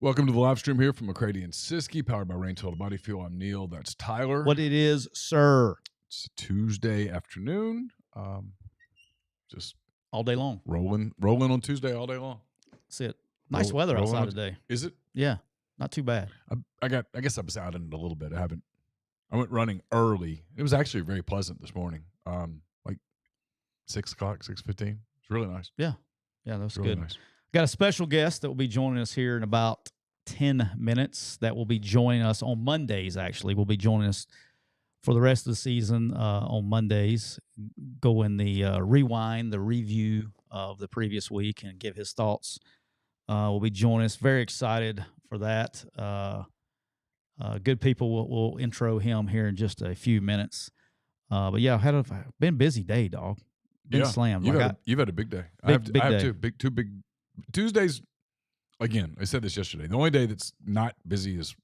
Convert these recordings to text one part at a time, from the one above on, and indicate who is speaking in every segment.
Speaker 1: Welcome to the live stream here from McCready and Siskey, powered by Rain Total Body Fuel. I'm Neal. That's Tyler.
Speaker 2: What it is, sir.
Speaker 1: It's Tuesday afternoon. Just
Speaker 2: all day long.
Speaker 1: Rolling on Tuesday all day long.
Speaker 2: That's it. Nice weather outside today.
Speaker 1: Is it?
Speaker 2: Yeah, not too bad.
Speaker 1: I guess I was out in it a little bit. I went running early. It was actually very pleasant this morning. Like 6 o'clock, 6:15. It's really nice.
Speaker 2: Yeah, that was
Speaker 1: really
Speaker 2: good.
Speaker 1: Nice.
Speaker 2: Got a special guest that will be joining us here in about 10 minutes. That will be joining us on Mondays. Actually, will be joining us for the rest of the season on Mondays. Go in the rewind, the review of the previous week, and give his thoughts. Will be joining us. Very excited for that. Good people will intro him here in just a few minutes. But yeah, been a busy day, dog. Been slammed.
Speaker 1: You've had a big day. I have two big Tuesdays. Again, I said this yesterday. The only day that's not busy is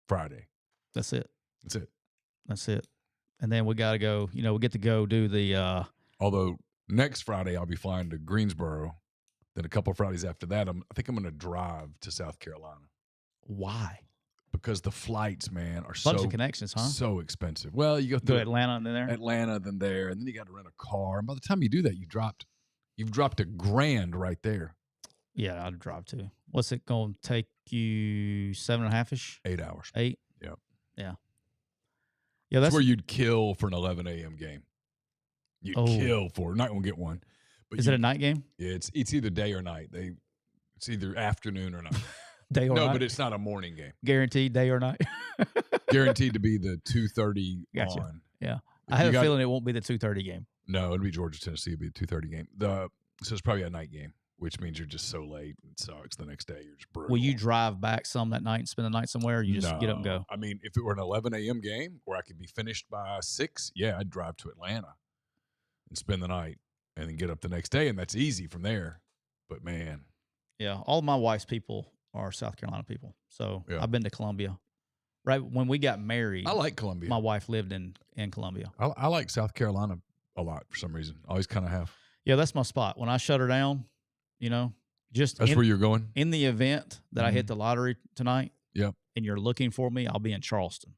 Speaker 1: Friday.
Speaker 2: That's it.
Speaker 1: That's it.
Speaker 2: And then we got to go. We get to go do the.
Speaker 1: Although next Friday I'll be flying to Greensboro. Then a couple of Fridays after that, I think I'm going to drive to South Carolina.
Speaker 2: Why?
Speaker 1: Because the flights, man, are
Speaker 2: bunch of connections, huh?
Speaker 1: So expensive. Well, you go
Speaker 2: to Atlanta and then there.
Speaker 1: Atlanta, then there, and then you got to rent a car. And by the time you do that, you've dropped $1,000 right there.
Speaker 2: Yeah, I'd drive too. What's it going to take you? 7.5-ish?
Speaker 1: 8 hours.
Speaker 2: 8?
Speaker 1: Yep.
Speaker 2: Yeah.
Speaker 1: Yeah, that's where you'd kill for an 11 a.m. game. You'd kill for. Not going to get one. But
Speaker 2: is it a night game?
Speaker 1: Yeah, it's either day or night. It's either afternoon or night.
Speaker 2: Day or night?
Speaker 1: No, but it's not a morning game.
Speaker 2: Guaranteed day or night?
Speaker 1: Guaranteed to be the 2:30
Speaker 2: gotcha.
Speaker 1: On.
Speaker 2: Yeah. I have a feeling it won't be the 2:30 game.
Speaker 1: No, it'll be Georgia, Tennessee. It'll be the 2:30 game. So it's probably a night game, which means you're just so late. It sucks. The next day, you're just brutal.
Speaker 2: Will you drive back some that night and spend the night somewhere, or you just get up and go?
Speaker 1: I mean, if it were an 11 a.m. game where I could be finished by 6, yeah, I'd drive to Atlanta and spend the night and then get up the next day, and that's easy from there. But, man.
Speaker 2: Yeah, all of my wife's people are South Carolina people. So I've been to Columbia. Right when we got married.
Speaker 1: I like Columbia.
Speaker 2: My wife lived in Columbia.
Speaker 1: I like South Carolina a lot for some reason. Always kind of have.
Speaker 2: Yeah, that's my spot. When I shut her down, that's
Speaker 1: where you're going?
Speaker 2: In the event that I hit the lottery tonight,
Speaker 1: yep,
Speaker 2: and you're looking for me, I'll be in Charleston.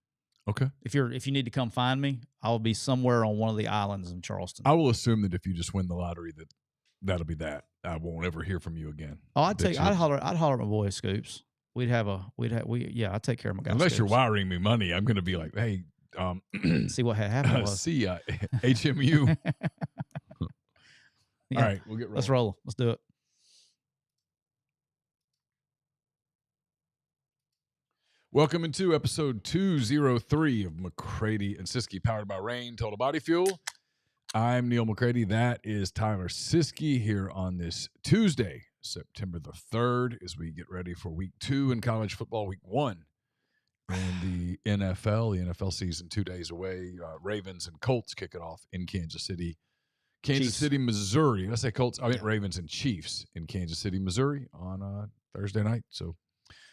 Speaker 1: Okay.
Speaker 2: If you need to come find me, I'll be somewhere on one of the islands in Charleston.
Speaker 1: I will assume that if you just win the lottery, that'll be that. I won't ever hear from you again.
Speaker 2: Oh, I'd holler at my boy Scoops. I'd take care of my guy.
Speaker 1: Unless
Speaker 2: Scoops.
Speaker 1: You're wiring me money, I'm going to be like, hey,
Speaker 2: see what happened was.
Speaker 1: See ya, HMU.
Speaker 2: Yeah.
Speaker 1: All right, we'll get rolling.
Speaker 2: Let's roll. Let's do it.
Speaker 1: Welcome into episode 203 of McCready and Siskey, powered by Rain Total Body Fuel. I'm Neal McCready. That is Tyler Siskey here on this Tuesday, September the 3rd, as we get ready for week 2 in college football, week 1 in the NFL. The NFL season 2 days away. Ravens and Colts kick it off in Kansas City. City, Missouri. Did I say Colts? I meant Ravens and Chiefs in Kansas City, Missouri on Thursday night. So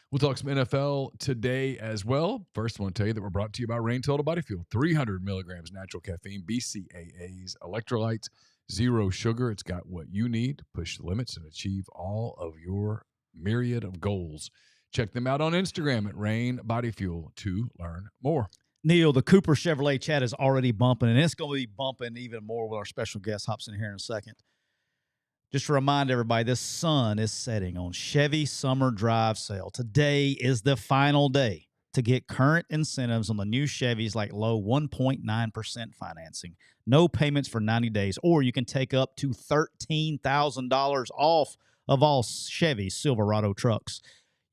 Speaker 1: we'll talk some NFL today as well. First, I want to tell you that we're brought to you by Rain Total Body Fuel. 300 milligrams natural caffeine, BCAAs, electrolytes, zero sugar. It's got what you need to push the limits and achieve all of your myriad of goals. Check them out on Instagram at Rain Body Fuel to learn more.
Speaker 2: Neal, the Cooper Chevrolet chat is already bumping, and it's going to be bumping even more with our special guest hops in here in a second. Just to remind everybody, the sun is setting on Chevy Summer Drive Sale. Today is the final day to get current incentives on the new Chevys like low 1.9% financing, no payments for 90 days, or you can take up to $13,000 off of all Chevy Silverado trucks.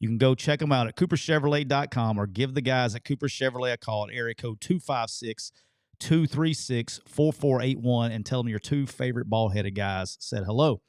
Speaker 2: You can go check them out at cooperchevrolet.com or give the guys at Cooper Chevrolet a call at area code 256-236-4481 and tell them your two favorite ball-headed guys said hello.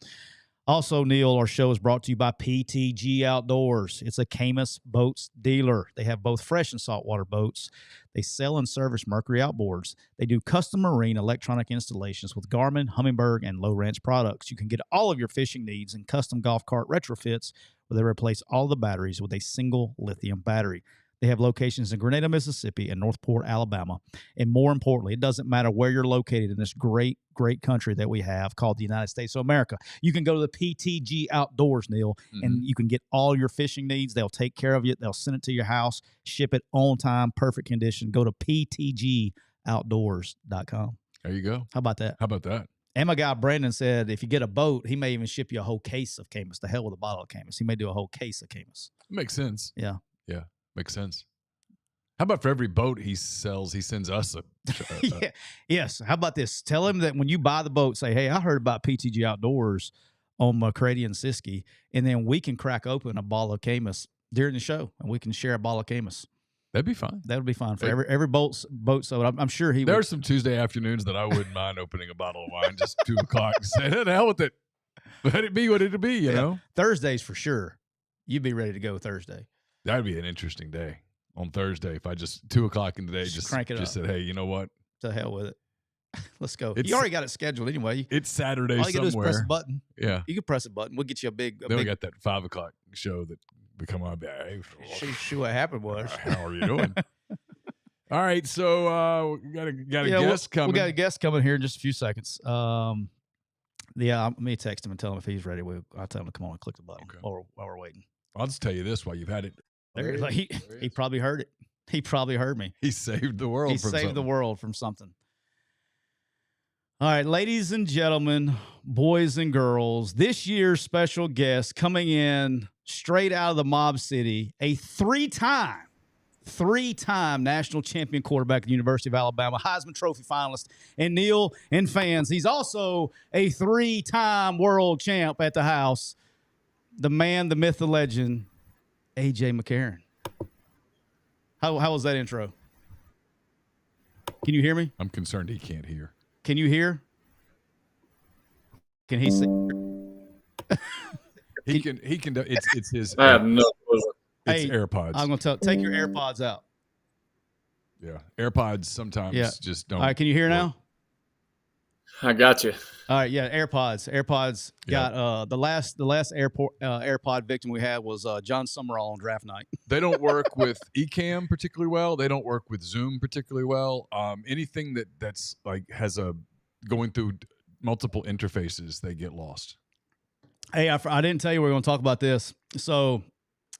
Speaker 2: Also, Neal, our show is brought to you by PTG Outdoors. It's a Camus Boats dealer. They have both fresh and saltwater boats. They sell and service Mercury outboards. They do custom marine electronic installations with Garmin, Humminbird, and Low Ranch products. You can get all of your fishing needs and custom golf cart retrofits where they replace all the batteries with a single lithium battery. They have locations in Grenada, Mississippi, and Northport, Alabama. And more importantly, it doesn't matter where you're located in this great, great country that we have called the United States of America. You can go to the PTG Outdoors, Neal, and you can get all your fishing needs. They'll take care of you. They'll send it to your house, ship it on time, perfect condition. Go to ptgoutdoors.com.
Speaker 1: There you go.
Speaker 2: How about that?
Speaker 1: How about that?
Speaker 2: And my guy Brandon said if you get a boat, he may even ship you a whole case of Camus. The hell with a bottle of Camus. He may do a whole case of Camus.
Speaker 1: Makes sense.
Speaker 2: Yeah.
Speaker 1: Yeah. Makes sense. How about for every boat he sells, he sends us a
Speaker 2: yeah. Yes. How about this? Tell him that when you buy the boat, say, hey, I heard about PTG Outdoors on McCready and Siskey, and then we can crack open a bottle of Camus during the show, and we can share a bottle of Camus.
Speaker 1: That'd be fine.
Speaker 2: That would be fine for every boat sold. I'm sure he
Speaker 1: There
Speaker 2: would.
Speaker 1: are some Tuesday afternoons that I wouldn't mind opening a bottle of wine just 2 o'clock and say, the hell with it. Let it be what it'll be, you know?
Speaker 2: Thursdays for sure. You'd be ready to go Thursday.
Speaker 1: That'd be an interesting day on Thursday if I just 2 o'clock in the day just
Speaker 2: crank it up.
Speaker 1: Said, hey, you know what?
Speaker 2: To hell with it. Let's go. You already got it scheduled anyway.
Speaker 1: It's Saturday
Speaker 2: All you
Speaker 1: somewhere.
Speaker 2: Gotta do is press a button.
Speaker 1: Yeah.
Speaker 2: You can press a button. We'll get you a big.
Speaker 1: Then we got that 5 o'clock show that become on. Hey,
Speaker 2: see what happened was.
Speaker 1: How are you doing? All right, so we got a guest coming.
Speaker 2: We got a guest coming here in just a few seconds. Yeah, let me text him and tell him if he's ready. I'll tell him to come on and click the button while we're waiting.
Speaker 1: I'll just tell you this while you've had it.
Speaker 2: He probably heard it. He probably heard me.
Speaker 1: He saved the world.
Speaker 2: He saved the world from something. All right, ladies and gentlemen, boys and girls, this year's special guest coming in straight out of the Mob City, a three-time national champion quarterback at the University of Alabama, Heisman Trophy finalist, and Neal and fans. He's also a 3-time world champ at the house. The man, the myth, the legend, AJ McCarron. How was that intro? Can you hear me?
Speaker 1: I'm concerned he can't hear.
Speaker 2: Can you hear? Can he see?
Speaker 1: He can. It's his.
Speaker 3: I have no clue.
Speaker 1: It's AirPods.
Speaker 2: I'm gonna take your AirPods out.
Speaker 1: Yeah, AirPods sometimes just don't.
Speaker 2: All right, can you hear now?
Speaker 3: I got you.
Speaker 2: All right, yeah, AirPods got the last AirPod victim we had was John Summerall on draft night.
Speaker 1: They don't work with Ecamm particularly well. They don't work with Zoom particularly well. Anything that's like has a going through multiple interfaces, they get lost.
Speaker 2: Hey, I didn't tell you we were going to talk about this. So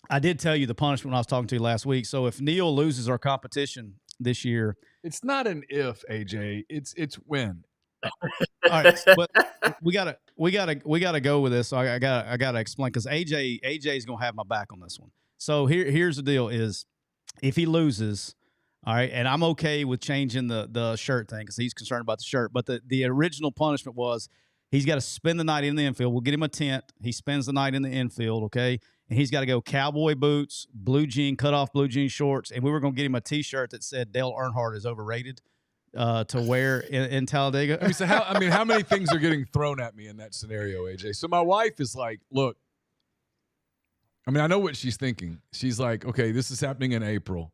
Speaker 2: I did tell you the punishment when I was talking to you last week. So if Neal loses our competition this year,
Speaker 1: it's not an if, AJ. It's when.
Speaker 2: All right, but we gotta go with this. So I gotta explain because AJ is gonna have my back on this one. So here's the deal: is if he loses, all right, and I'm okay with changing the shirt thing because he's concerned about the shirt. But the original punishment was he's got to spend the night in the infield. We'll get him a tent. He spends the night in the infield, okay, and he's got to go cowboy boots, cut off blue jean shorts, and we were gonna get him a T-shirt that said Dale Earnhardt is overrated. To wear in Talladega.
Speaker 1: How many things are getting thrown at me in that scenario, AJ? So my wife is like, look, I know what she's thinking. She's like, okay, this is happening in April.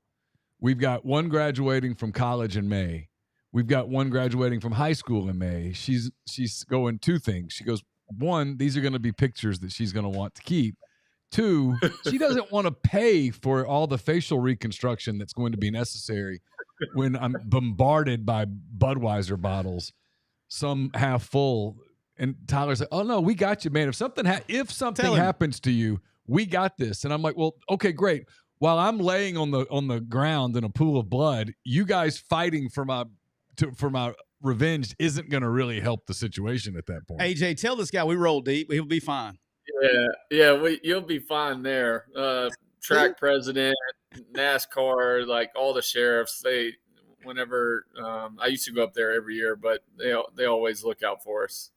Speaker 1: We've got one graduating from college in May. We've got one graduating from high school in May. She's going 2 things. She goes, 1, these are going to be pictures that she's going to want to keep. 2, she doesn't want to pay for all the facial reconstruction that's going to be necessary when I'm bombarded by Budweiser bottles, some half full. And Tyler's like, oh, no, we got you, man. If something happens to you, we got this. And I'm like, well, okay, great. While I'm laying on the ground in a pool of blood, you guys fighting for my revenge isn't going to really help the situation at that point.
Speaker 2: AJ, tell this guy we roll deep. He'll be fine.
Speaker 3: Yeah, you'll be fine there. Track president, NASCAR, like all the sheriffs, I used to go up there every year, but they always look out for us.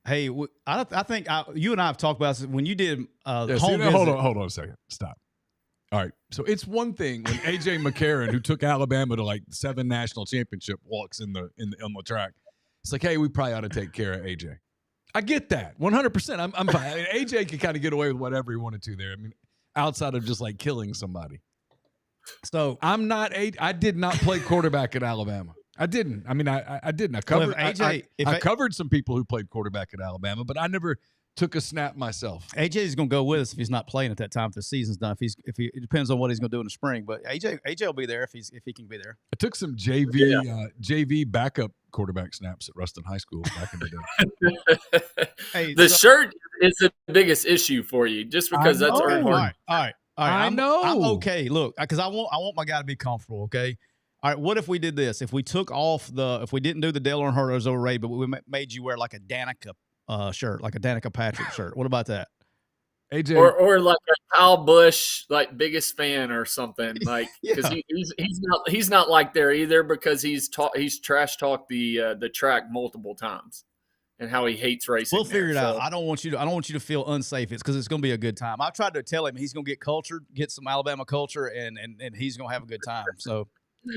Speaker 2: Hey, I think you and I have talked about this when you did home visit.
Speaker 1: Hold on a second. Stop. All right. So it's one thing when AJ McCarron, who took Alabama to like 7 national championship, walks on the track. It's like, hey, we probably ought to take care of AJ. I get that 100%. I'm fine. AJ could kind of get away with whatever he wanted to there. Outside of just like killing somebody. So I did not play quarterback at Alabama. I didn't. I didn't. I covered.
Speaker 2: AJ,
Speaker 1: I covered some people who played quarterback at Alabama, but I never took a snap myself.
Speaker 2: AJ is going to go with us if he's not playing at that time. If the season's done, it depends on what he's going to do in the spring. But AJ will be there if he can be there.
Speaker 1: I took some JV backup quarterback snaps at Ruston High School back in the day.
Speaker 3: The shirt is the biggest issue for you, just because that's Earnhardt.
Speaker 2: All right.
Speaker 1: I know.
Speaker 2: I'm okay. Look, because I want my guy to be comfortable. Okay. All right. What if we did this? If we took off if we didn't do the Dale Earnhardt or Zoe Ray, but we made you wear like a Danica shirt, like a Danica Patrick shirt. What about that?
Speaker 1: AJ
Speaker 3: or like a Kyle Busch, like biggest fan or something, like because he's not like there either, because he's trash talked the track multiple times and how he hates racing.
Speaker 2: We'll figure it out. I don't want you to feel unsafe. It's because it's going to be a good time. I tried to tell him he's going to get cultured, get some Alabama culture, and he's going to have a good time. So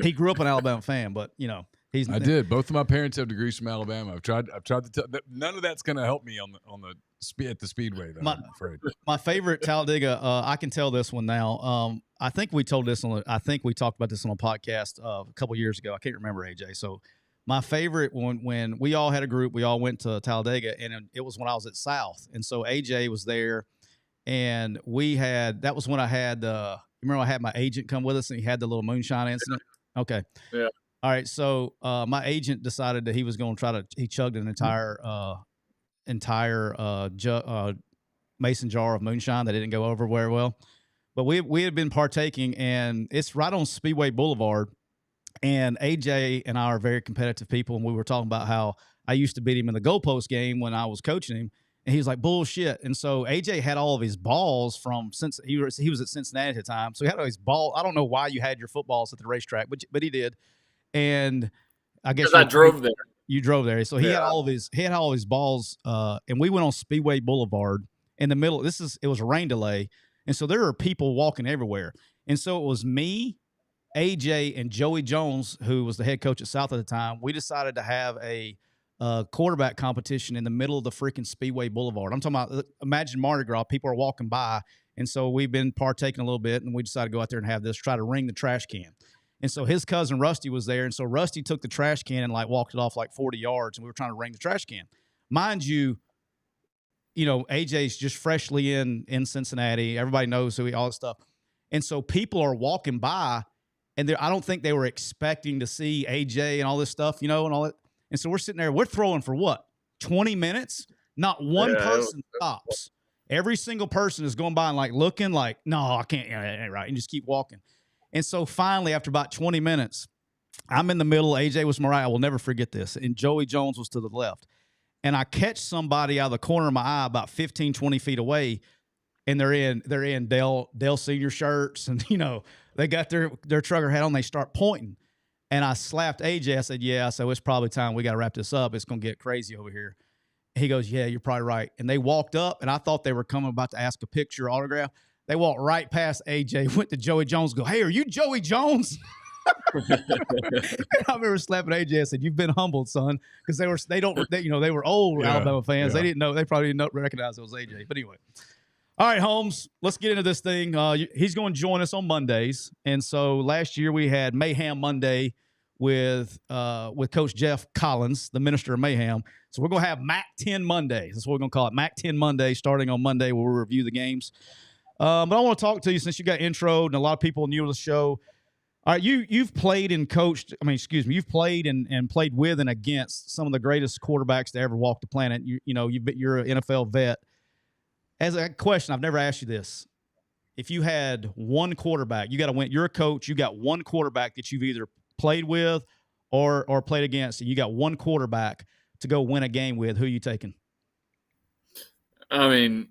Speaker 2: he grew up an Alabama fan, but I
Speaker 1: did. Both of my parents have degrees from Alabama. I've tried to tell. None of that's going to help me at the speedway, though. I'm afraid.
Speaker 2: My favorite Talladega. I can tell this one now. I think we talked about this on a podcast a couple years ago. I can't remember, AJ. So my favorite one, when we all had a group, we all went to Talladega, and it was when I was at South, and so AJ was there, and that was when I had remember I had my agent come with us, and he had the little moonshine incident. Okay.
Speaker 3: Yeah.
Speaker 2: All right, so my agent decided that he was going to he chugged an entire mason jar of moonshine that didn't go over very well. But we had been partaking, and it's right on Speedway Boulevard, and AJ and I are very competitive people, and we were talking about how I used to beat him in the goalpost game when I was coaching him, and he was like, bullshit. And so AJ had all of his balls since he was at Cincinnati at the time, so he had all his balls. I don't know why you had your footballs at the racetrack, but he did. And I guess
Speaker 3: I drove there.
Speaker 2: You drove there, so he had all of his balls. And we went on Speedway Boulevard in the middle. It was a rain delay, and so there were people walking everywhere. And so it was me, AJ, and Joey Jones, who was the head coach at South at the time. We decided to have a quarterback competition in the middle of the freaking Speedway Boulevard. I'm talking about, imagine Mardi Gras. People are walking by, and so we've been partaking a little bit, and we decided to go out there and have this, try to ring the trash can. And so his cousin Rusty was there, and so Rusty took the trash can and walked it off 40 yards, and we were trying to ring the trash can. Mind you, AJ's just freshly in Cincinnati. Everybody knows all this stuff. And so people are walking by, and I don't think they were expecting to see AJ and all this stuff, and all that. And so we're sitting there, we're throwing for what, 20 minutes? Not one person stops. Every single person is going by and looking no, I can't, that ain't right, and just keep walking. And so finally, after about 20 minutes, I'm in the middle. AJ was my right. I will never forget this. And Joey Jones was to the left. And I catch somebody out of the corner of my eye about 15, 20 feet away, and they're in Dale Senior shirts, and they got their trucker hat on. They start pointing, and I slapped AJ. I said, "Yeah." I said, "It's probably time we got to wrap this up. It's gonna get crazy over here." He goes, "Yeah, you're probably right." And they walked up, and I thought they were coming about to ask a picture, autograph. They walked right past AJ, went to Joey Jones, go, "Hey, are you Joey Jones?" I remember slapping AJ. I said, "You've been humbled, son," because they were old Alabama fans.
Speaker 1: Yeah.
Speaker 2: They didn't know. They probably didn't recognize it was AJ. But anyway, all right, Holmes, let's get into this thing. He's going to join us on Mondays, and so last year we had Mayhem Monday with Coach Jeff Collins, the minister of Mayhem. So we're going to have Mac 10 Mondays. That's what we're going to call it, Mac 10 Monday, starting on Monday where we'll review the games. But I want to talk to you since you got introed and a lot of people new to the show. All right, you've played and coached. You've played and played with and against some of the greatest quarterbacks to ever walk the planet. You're an NFL vet. As a question, I've never asked you this: if you had one quarterback, you got to win. You're a coach. You got one quarterback that you've either played with or played against, and you got one quarterback to go win a game with. Who are you taking?
Speaker 3: I mean,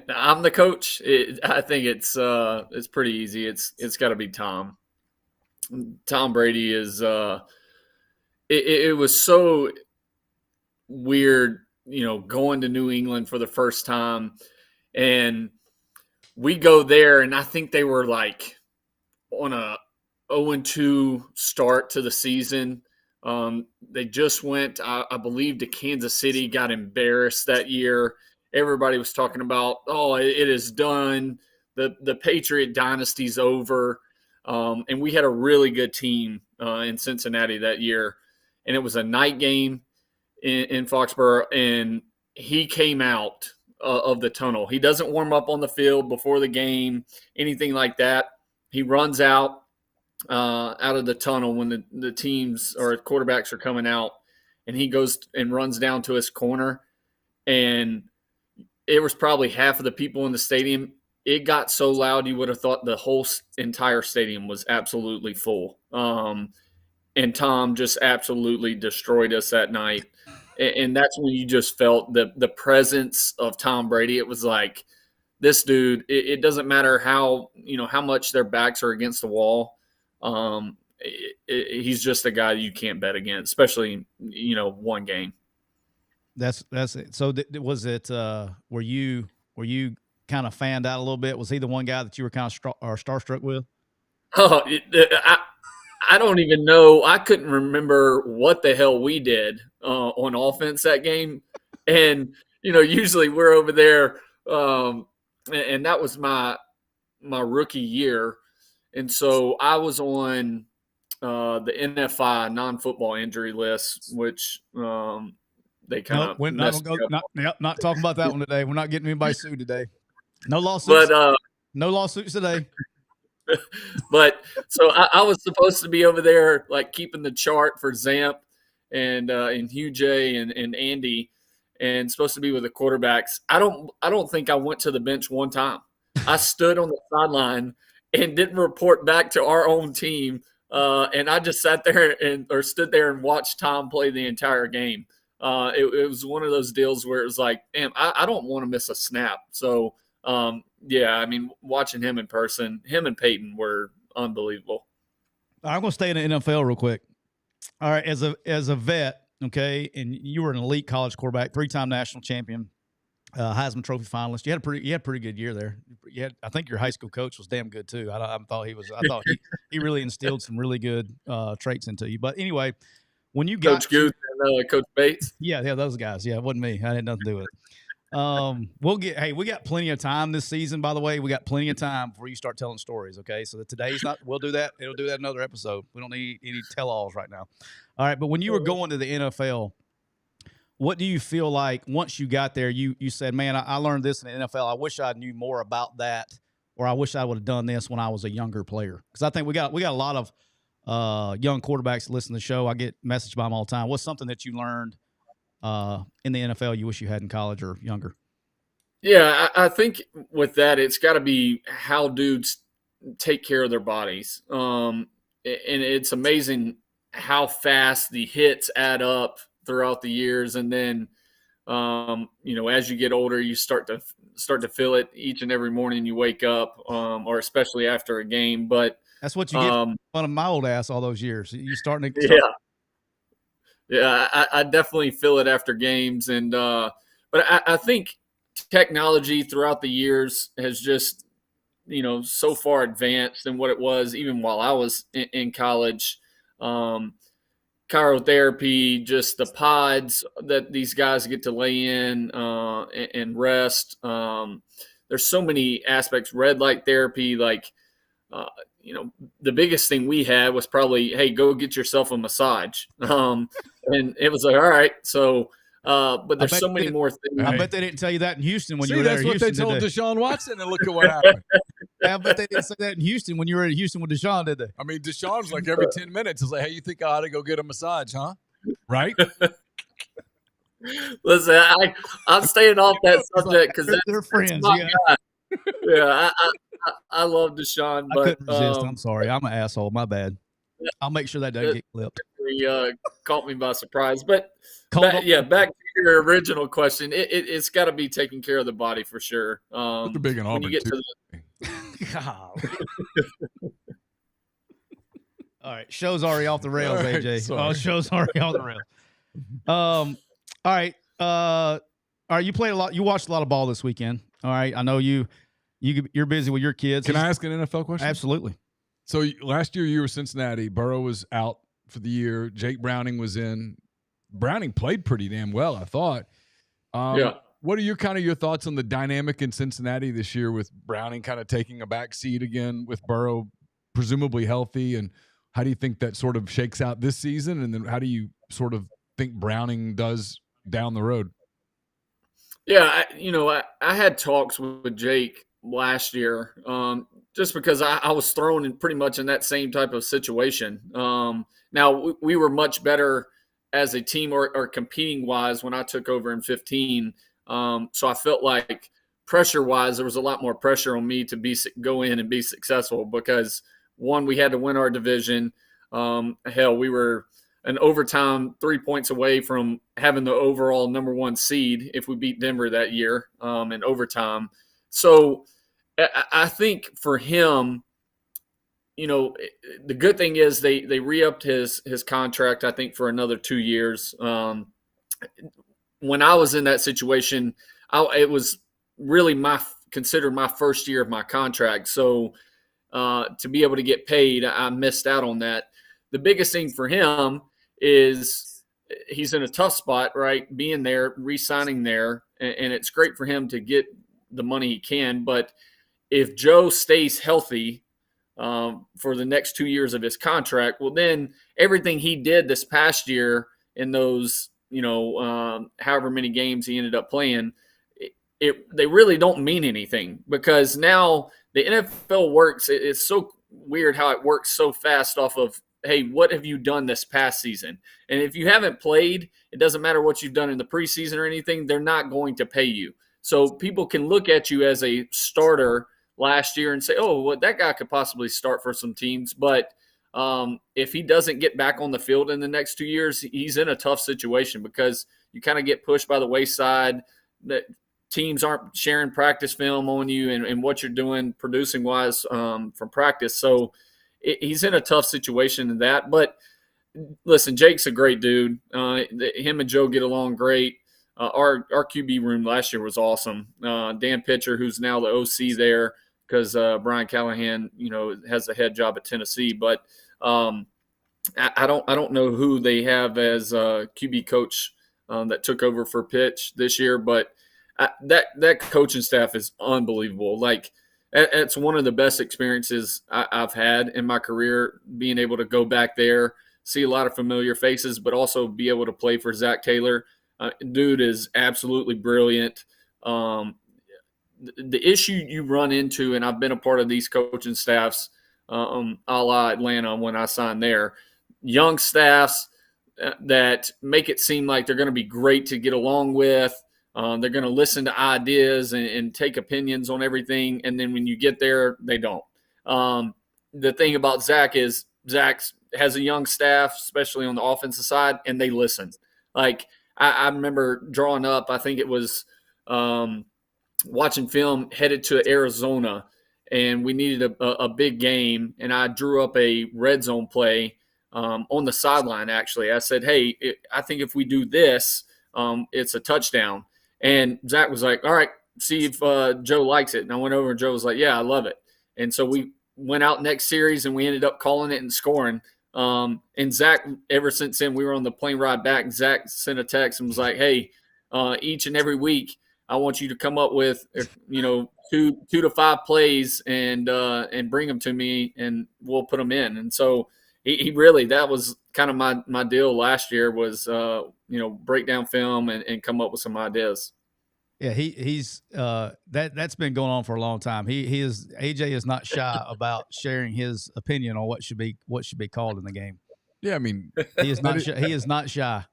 Speaker 3: I'm the coach. I think it's pretty easy. It's got to be Tom. Tom Brady is. It was so weird, going to New England for the first time, and we go there, and I think they were on a 0-2 start to the season. They just went, I believe, to Kansas City, got embarrassed that year. Everybody was talking about, it is done. The Patriot dynasty's over. And we had a really good team in Cincinnati that year. And it was a night game in Foxborough. And he came out of the tunnel. He doesn't warm up on the field before the game, anything like that. He runs out of the tunnel when the teams or quarterbacks are coming out, and he goes and runs down to his corner. And it was probably half of the people in the stadium. It got so loud you would have thought the whole entire stadium was absolutely full. And Tom just absolutely destroyed us that night. And that's when you just felt the presence of Tom Brady. It was like, this dude, it doesn't matter how much their backs are against the wall. He's just a guy you can't bet against, especially, one game.
Speaker 2: That's it. So was it, were you kind of fanned out a little bit? Was he the one guy that you were kind of starstruck with?
Speaker 3: Oh, I don't even know. I couldn't remember what the hell we did on offense that game. And, usually we're over there, and that was my rookie year. And so I was on the NFI non-football injury list, which they kind of
Speaker 2: not talking about that one today. We're not getting anybody sued today. No lawsuits. But no lawsuits today.
Speaker 3: But so I was supposed to be over there, like keeping the chart for Zamp and Hugh J and Andy, and supposed to be with the quarterbacks. I don't think I went to the bench one time. I stood on the sideline and didn't report back to our own team, and I just sat there or stood there and watched Tom play the entire game. It was one of those deals where it was like, damn, I don't want to miss a snap. So. Yeah, I mean, watching him in person, him and Peyton were unbelievable.
Speaker 2: I'm going to stay in the NFL real quick. All right, as a vet, okay, and you were an elite college quarterback, 3-time national champion, Heisman Trophy finalist. You had a pretty good year there. I think your high school coach was damn good too. I thought he really instilled some really good traits into you. But anyway, when you got
Speaker 3: Coach Goose and Coach Bates,
Speaker 2: yeah, those guys. Yeah, it wasn't me. I had nothing to do with it. We got plenty of time this season, by the way. We got plenty of time before you start telling stories, okay? So today's not – we'll do that. It'll do that another episode. We don't need any tell-alls right now. All right, but when you were going to the NFL, what do you feel like once you got there, you said, man, I learned this in the NFL. I wish I knew more about that, or I wish I would have done this when I was a younger player? Because I think we got a lot of young quarterbacks that listen to the show. I get messaged by them all the time. What's something that you learned in the NFL you wish you had in college or younger?
Speaker 3: Yeah, I think with that, it's got to be how dudes take care of their bodies. And it's amazing how fast the hits add up throughout the years. And then, as you get older, you start to feel it each and every morning you wake up, or especially after a game. But
Speaker 2: that's what you get fun of my old ass all those years. You starting to
Speaker 3: yeah. Yeah, I definitely feel it after games. And but I think technology throughout the years has just, so far advanced than what it was even while I was in college. Chirotherapy, just the pods that these guys get to lay in and rest. There's so many aspects. Red light therapy, like the biggest thing we had was probably, hey, go get yourself a massage. And it was like, all right. So, but there's so many more things.
Speaker 2: I bet they didn't tell you that in Houston when you were there.
Speaker 1: That's what they told Deshaun Watson, and look at what happened.
Speaker 2: I bet they didn't say that in Houston when you were in Houston with Deshaun, did they?
Speaker 1: I mean, Deshaun's like every 10 minutes is like, hey, you think I ought to go get a massage, huh? Right?
Speaker 3: Listen, I'm staying off that subject because
Speaker 2: they're friends.
Speaker 3: Yeah, I love Deshaun, but
Speaker 2: I couldn't resist. I'm sorry. I'm an asshole. My bad. I'll make sure that doesn't get clipped.
Speaker 3: He caught me by surprise. But back to your original question, it's got to be taking care of the body for sure.
Speaker 1: They're big in Auburn, too.
Speaker 2: All right, show's already off the rails, right, AJ.
Speaker 1: Sorry.
Speaker 2: Show's already off the rails. All right. You played a lot. You watched a lot of ball this weekend. All right, I know you're busy with your kids.
Speaker 1: Can I ask an NFL question?
Speaker 2: Absolutely.
Speaker 1: So last year you were Cincinnati. Burrow was out for the year. Jake Browning was in. Browning played pretty damn well, I thought. What are your thoughts on the dynamic in Cincinnati this year with Browning kind of taking a back seat again with Burrow presumably healthy? And how do you think that sort of shakes out this season? And then how do you sort of think Browning does down the road?
Speaker 3: Yeah, I had talks with Jake last year, just because I was thrown in pretty much in that same type of situation. Now we were much better as a team or competing wise when I took over in 15. So I felt like pressure wise, there was a lot more pressure on me to go in and be successful because one, we had to win our division. Hell, we were an overtime 3 points away from having the overall number one seed if we beat Denver that year in overtime. So I think for him, the good thing is they re-upped his contract, I think, for another 2 years. When I was in that situation, it was really considered my first year of my contract. So to be able to get paid, I missed out on that. The biggest thing for him is he's in a tough spot, right? Being there, re-signing there, and it's great for him to get the money he can. But if Joe stays healthy for the next 2 years of his contract, well, then everything he did this past year in those, however many games he ended up playing, they really don't mean anything because now the NFL works. It's so weird how it works so fast off of, hey, what have you done this past season? And if you haven't played, it doesn't matter what you've done in the preseason or anything, they're not going to pay you. So people can look at you as a starter last year and say, oh, well, that guy could possibly start for some teams. But if he doesn't get back on the field in the next 2 years, he's in a tough situation because you kind of get pushed by the wayside. That teams aren't sharing practice film on you and what you're doing producing-wise from practice. So he's in a tough situation in that. But listen, Jake's a great dude. Him and Joe get along great. Our QB room last year was awesome. Dan Pitcher, who's now the OC there because Brian Callahan, has the head job at Tennessee. But I don't know who they have as QB coach that took over for Pitch this year, but that coaching staff is unbelievable. Like, it's one of the best experiences I've had in my career, being able to go back there, see a lot of familiar faces, but also be able to play for Zach Taylor. Dude is absolutely brilliant. The issue you run into, and I've been a part of these coaching staffs a la Atlanta when I signed there, young staffs that make it seem like they're going to be great to get along with. They're going to listen to ideas and take opinions on everything. And then when you get there, they don't. The thing about Zach is Zach has a young staff, especially on the offensive side, and they listen. Like, I remember drawing up, I think it was watching film headed to Arizona, and we needed a big game, and I drew up a red zone play on the sideline, actually. I said, hey, I think if we do this, it's a touchdown. And Zach was like, all right, see if Joe likes it. And I went over, and Joe was like, yeah, I love it. And so we went out next series, and we ended up calling it and scoring. And Zach, ever since then, we were on the plane ride back. Zach sent a text and was like, hey, each and every week, I want you to come up with, 2 to 5 plays and bring them to me, and we'll put them in. And so he really, that was kind of my deal last year was, break down film and come up with some ideas.
Speaker 2: Yeah, he's that's been going on for a long time. AJ is not shy about sharing his opinion on what should be called in the game.
Speaker 1: Yeah, I mean,
Speaker 2: he is not shy. He is not shy.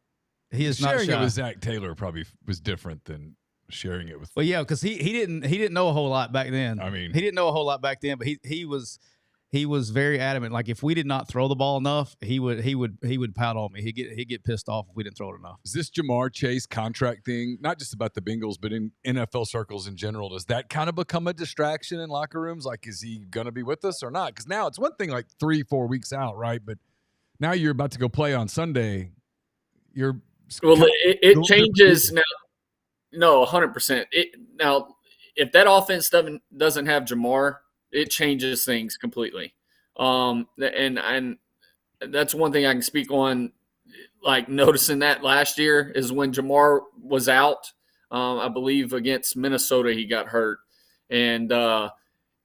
Speaker 2: He is not shy.
Speaker 1: Sharing it with Zach Taylor probably was different than sharing it with.
Speaker 2: Well, yeah, because he didn't know a whole lot back then.
Speaker 1: I mean,
Speaker 2: he didn't know a whole lot back then, but he was very adamant. Like, if we did not throw the ball enough, he would pout on me. He'd get pissed off if we didn't throw it enough.
Speaker 1: Is this Jamar Chase contract thing, not just about the Bengals, but in NFL circles in general, does that kind of become a distraction in locker rooms? Like, is he going to be with us or not? Because now it's one thing like 3-4 weeks out, right? But now you're about to go play on Sunday.
Speaker 3: It changes now. No, 100%. Now, if that offense doesn't have Jamar, it changes things completely. And that's one thing I can speak on, like noticing that last year is when Jamar was out, I believe against Minnesota, he got hurt. And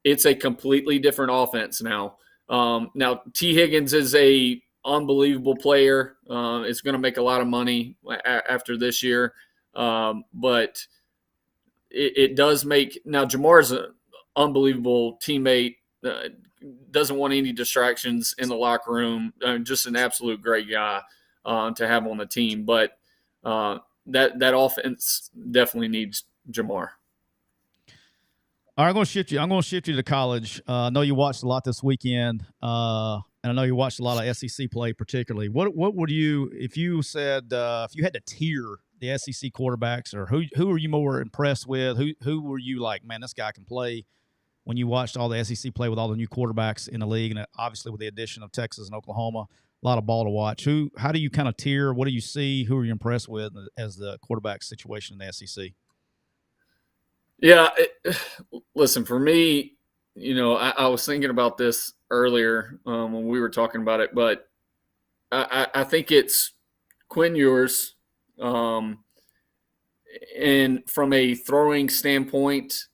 Speaker 3: it's a completely different offense now. Now, T. Higgins is a unbelievable player. Is going to make a lot of money after this year. But it does make – now Jamar's an unbelievable teammate, doesn't want any distractions in the locker room, just an absolute great guy to have on the team. But that offense definitely needs Jamar.
Speaker 2: All right, I'm going to shift you to college. I know you watched a lot this weekend, and I know you watched a lot of SEC play, particularly. What would you, if you said, if you had to tier the SEC quarterbacks, or who are you more impressed with? Who were you like, man, this guy can play? When you watched all the SEC play with all the new quarterbacks in the league, and obviously with the addition of Texas and Oklahoma, a lot of ball to watch. How do you kind of tier? What do you see? Who are you impressed with as the quarterback situation in the SEC?
Speaker 3: Yeah, listen, for me, I was thinking about this earlier when we were talking about it, but I think it's Quinn Ewers. And from a throwing standpoint,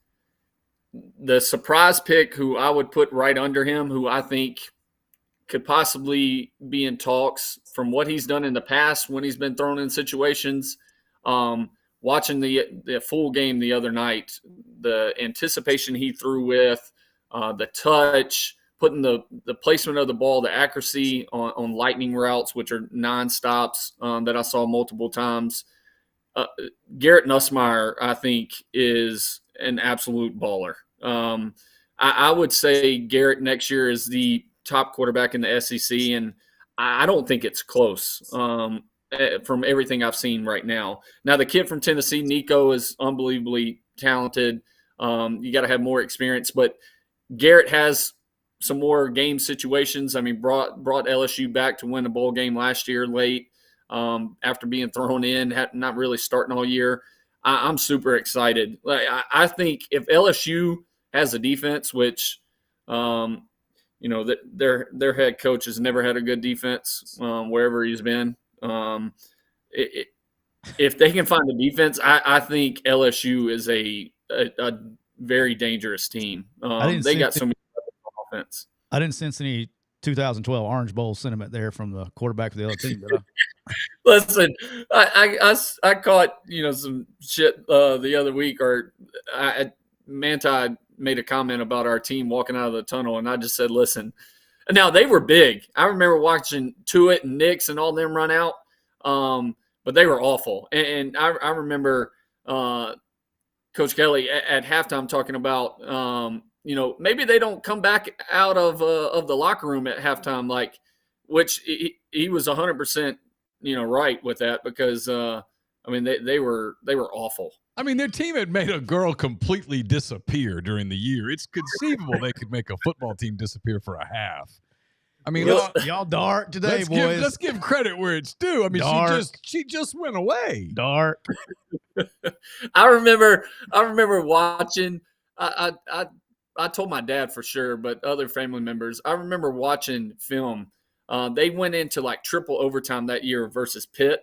Speaker 3: the surprise pick who I would put right under him, who I think could possibly be in talks from what he's done in the past when he's been thrown in situations, watching the full game the other night, the anticipation he threw with, the touch, putting the placement of the ball, the accuracy on lightning routes, which are nonstops that I saw multiple times. Garrett Nussmeier, I think, is an absolute baller. I would say Garrett next year is the top quarterback in the SEC, and I don't think it's close from everything I've seen right now. Now, the kid from Tennessee, Nico, is unbelievably talented. You got to have more experience, but Garrett has some more game situations. I mean, brought LSU back to win a bowl game last year late after being thrown in, not really starting all year. I'm super excited. I think if LSU has a defense, which their head coach has never had a good defense wherever he's been. If they can find a defense, I think LSU is a very dangerous team. They got so many offense.
Speaker 2: I didn't sense any 2012 Orange Bowl sentiment there from the quarterback of the other team, did I?
Speaker 3: Listen, I caught some shit the other week, or Manti made a comment about our team walking out of the tunnel, and I just said, listen. Now, they were big. I remember watching Tuitt and Nix and all them run out, but they were awful. And I remember Coach Kelly at halftime talking about, maybe they don't come back out of the locker room at halftime, which he was 100%, right with that, because they were awful.
Speaker 1: I mean, their team had made a girl completely disappear during the year. It's conceivable they could make a football team disappear for a half. I mean,
Speaker 2: y'all dark today, boys.
Speaker 1: Let's give credit where it's due. I mean, she just went away.
Speaker 2: Dark.
Speaker 3: I remember watching. I told my dad for sure, but other family members. I remember watching film. They went into triple overtime that year versus Pitt.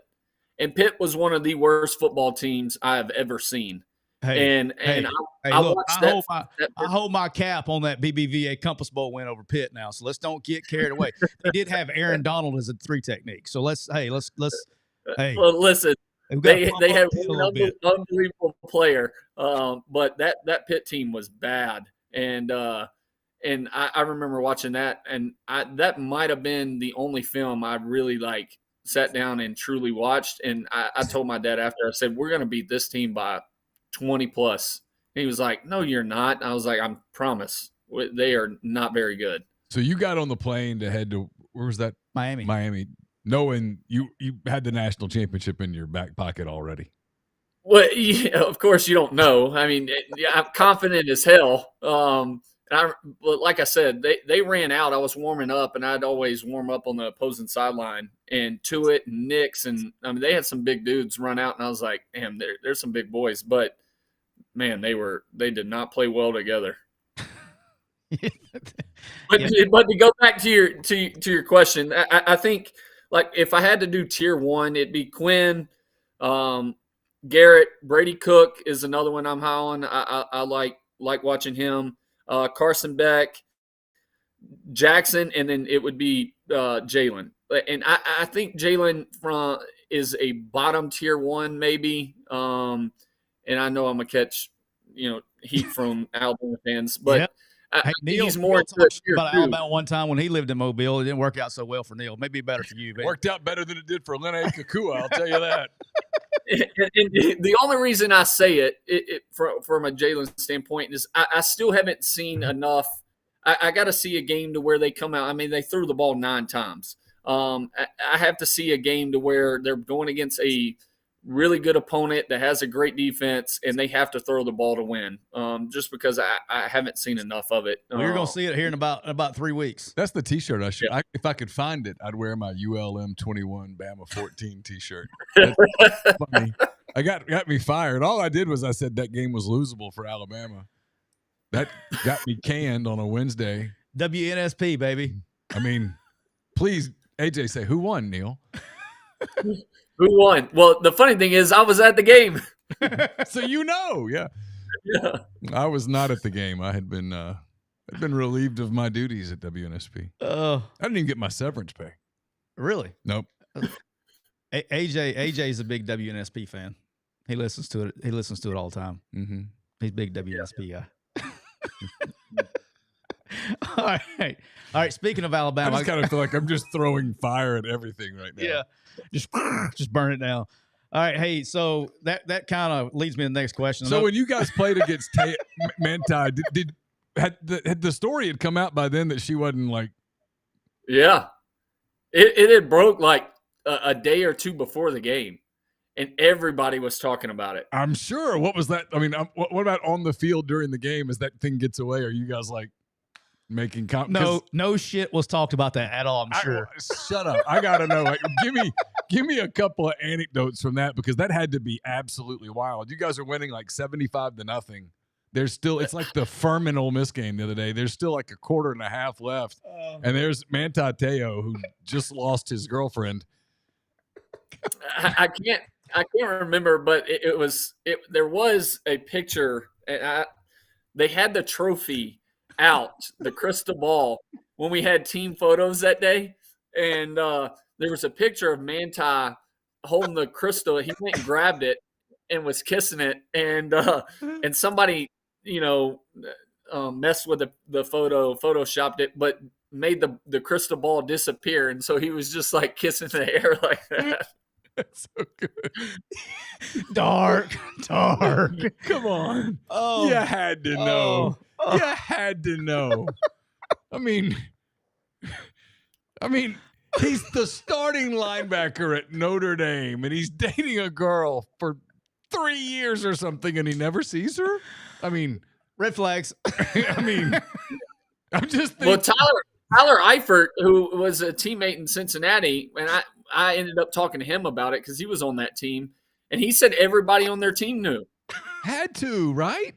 Speaker 3: And Pitt was one of the worst football teams I have ever seen. I
Speaker 2: hold my cap on that BBVA Compass Bowl win over Pitt now. So let's don't get carried away. They did have Aaron Donald as a 3 technique. So let's.
Speaker 3: Well, listen, they had one unbelievable player, but that Pitt team was bad, and I remember watching that, and that might have been the only film I really sat down and truly watched. And I told my dad after, I said, we're going to beat this team by 20 plus. And he was like, no, you're not. I was like, I promise. They are not very good.
Speaker 1: So you got on the plane to head to, where was that? Miami. Knowing you had the national championship in your back pocket already.
Speaker 3: Well, yeah, of course you don't know. I mean, I'm confident as hell. Like I said, they ran out. I was warming up, and I'd always warm up on the opposing sideline. And Tuitt and Nix, and they had some big dudes run out, and I was like, damn, there's some big boys. But man, they did not play well together. But to go back to your question, I think if I had to do tier one, it'd be Quinn, Garrett, Brady Cook is another one I'm high on. I like watching him. Carson Beck, Jackson, and then it would be Jalen. And I think Jalen is a bottom tier one maybe. And I know I'm going to catch heat from Alabama fans. But
Speaker 2: Yep. Hey, Neal,
Speaker 3: he's more
Speaker 2: talk
Speaker 3: here
Speaker 2: about
Speaker 3: too.
Speaker 2: Alabama one time when he lived in Mobile. It didn't work out so well for Neal. Maybe better for you.
Speaker 1: Worked out better than it did for Lene Kakua, I'll tell you that.
Speaker 3: And the only reason I say it from a Jalen standpoint is I still haven't seen enough. I got to see a game to where they come out. I mean, they threw the ball 9 times. I have to see a game to where they're going against a really good opponent that has a great defense, and they have to throw the ball to win. Just because I haven't seen enough of it.
Speaker 2: Well, you're going to see it here in about 3 weeks.
Speaker 1: That's the T-shirt I should. Yeah. If I could find it, I'd wear my ULM 21 Bama 14 T-shirt. That's funny. I got me fired. All I did was I said that game was losable for Alabama. That got me canned on a Wednesday.
Speaker 2: WNSP, baby.
Speaker 1: I mean, please, AJ, say who won, Neal?
Speaker 3: Who won? Well, the funny thing is, I was at the game.
Speaker 1: So yeah. I was not at the game. I had been relieved of my duties at WNSP. I didn't even get my severance pay.
Speaker 2: Really?
Speaker 1: Nope.
Speaker 2: AJ's a big WNSP fan. He listens to it. He listens to it all the time.
Speaker 1: Mm-hmm.
Speaker 2: He's a big WNSP guy. All right. Speaking of Alabama,
Speaker 1: I just kind of feel like I'm just throwing fire at everything right now.
Speaker 2: Yeah, just burn it down. All right, hey, so that kind of leads me to the next question.
Speaker 1: So when you guys played against Manti, had the story had come out by then that she wasn't like?
Speaker 3: Yeah, it had broke like a day or two before the game, and everybody was talking about it.
Speaker 1: I'm sure. What was that? I mean, what about on the field during the game? As that thing gets away, are you guys like making
Speaker 2: no shit was talked about that at all? I'm sure.
Speaker 1: Shut up! I gotta know. Like, give me a couple of anecdotes from that, because that had to be absolutely wild. You guys are winning like 75-0. There's still, it's like the Furman Ole Miss game the other day. There's still like a quarter and a half left, and there's Manti Te'o, who just lost his girlfriend.
Speaker 3: I can't remember, but there was a picture, and they had the trophy out, the crystal ball, when we had team photos that day, and there was a picture of Manti holding the crystal. He went and grabbed it and was kissing it, and somebody messed with the photo, photoshopped it, but made the crystal ball disappear, and so he was just like kissing the air like that.
Speaker 1: That's so good.
Speaker 2: Dark.
Speaker 1: Come on.
Speaker 2: Oh,
Speaker 1: you had to know. You had to know. I mean, he's the starting linebacker at Notre Dame, and he's dating a girl for 3 years or something, and he never sees her. I mean,
Speaker 2: red flags.
Speaker 1: I mean, I'm just thinking.
Speaker 3: Well, Tyler Eifert, who was a teammate in Cincinnati, and I ended up talking to him about it because he was on that team, and he said everybody on their team knew.
Speaker 1: Had to, right?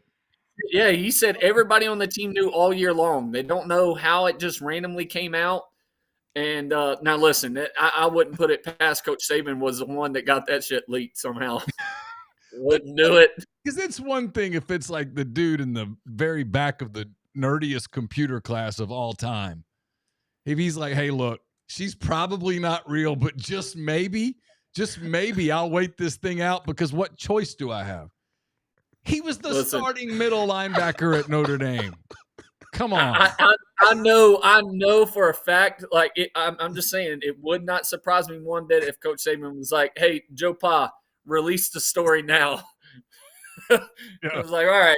Speaker 3: Yeah, he said everybody on the team knew all year long. They don't know how it just randomly came out. And now listen, I wouldn't put it past Coach Saban was the one that got that shit leaked somehow. Wouldn't do it.
Speaker 1: Because it's one thing if it's like the dude in the very back of the nerdiest computer class of all time. If he's like, hey, look, she's probably not real, but just maybe I'll wait this thing out, because what choice do I have? He was the starting middle linebacker at Notre Dame. Come on.
Speaker 3: I know for a fact, like I'm just saying, it would not surprise me one bit if Coach Saban was like, hey, Joe Pa, release the story now. Yeah. I was like, all right.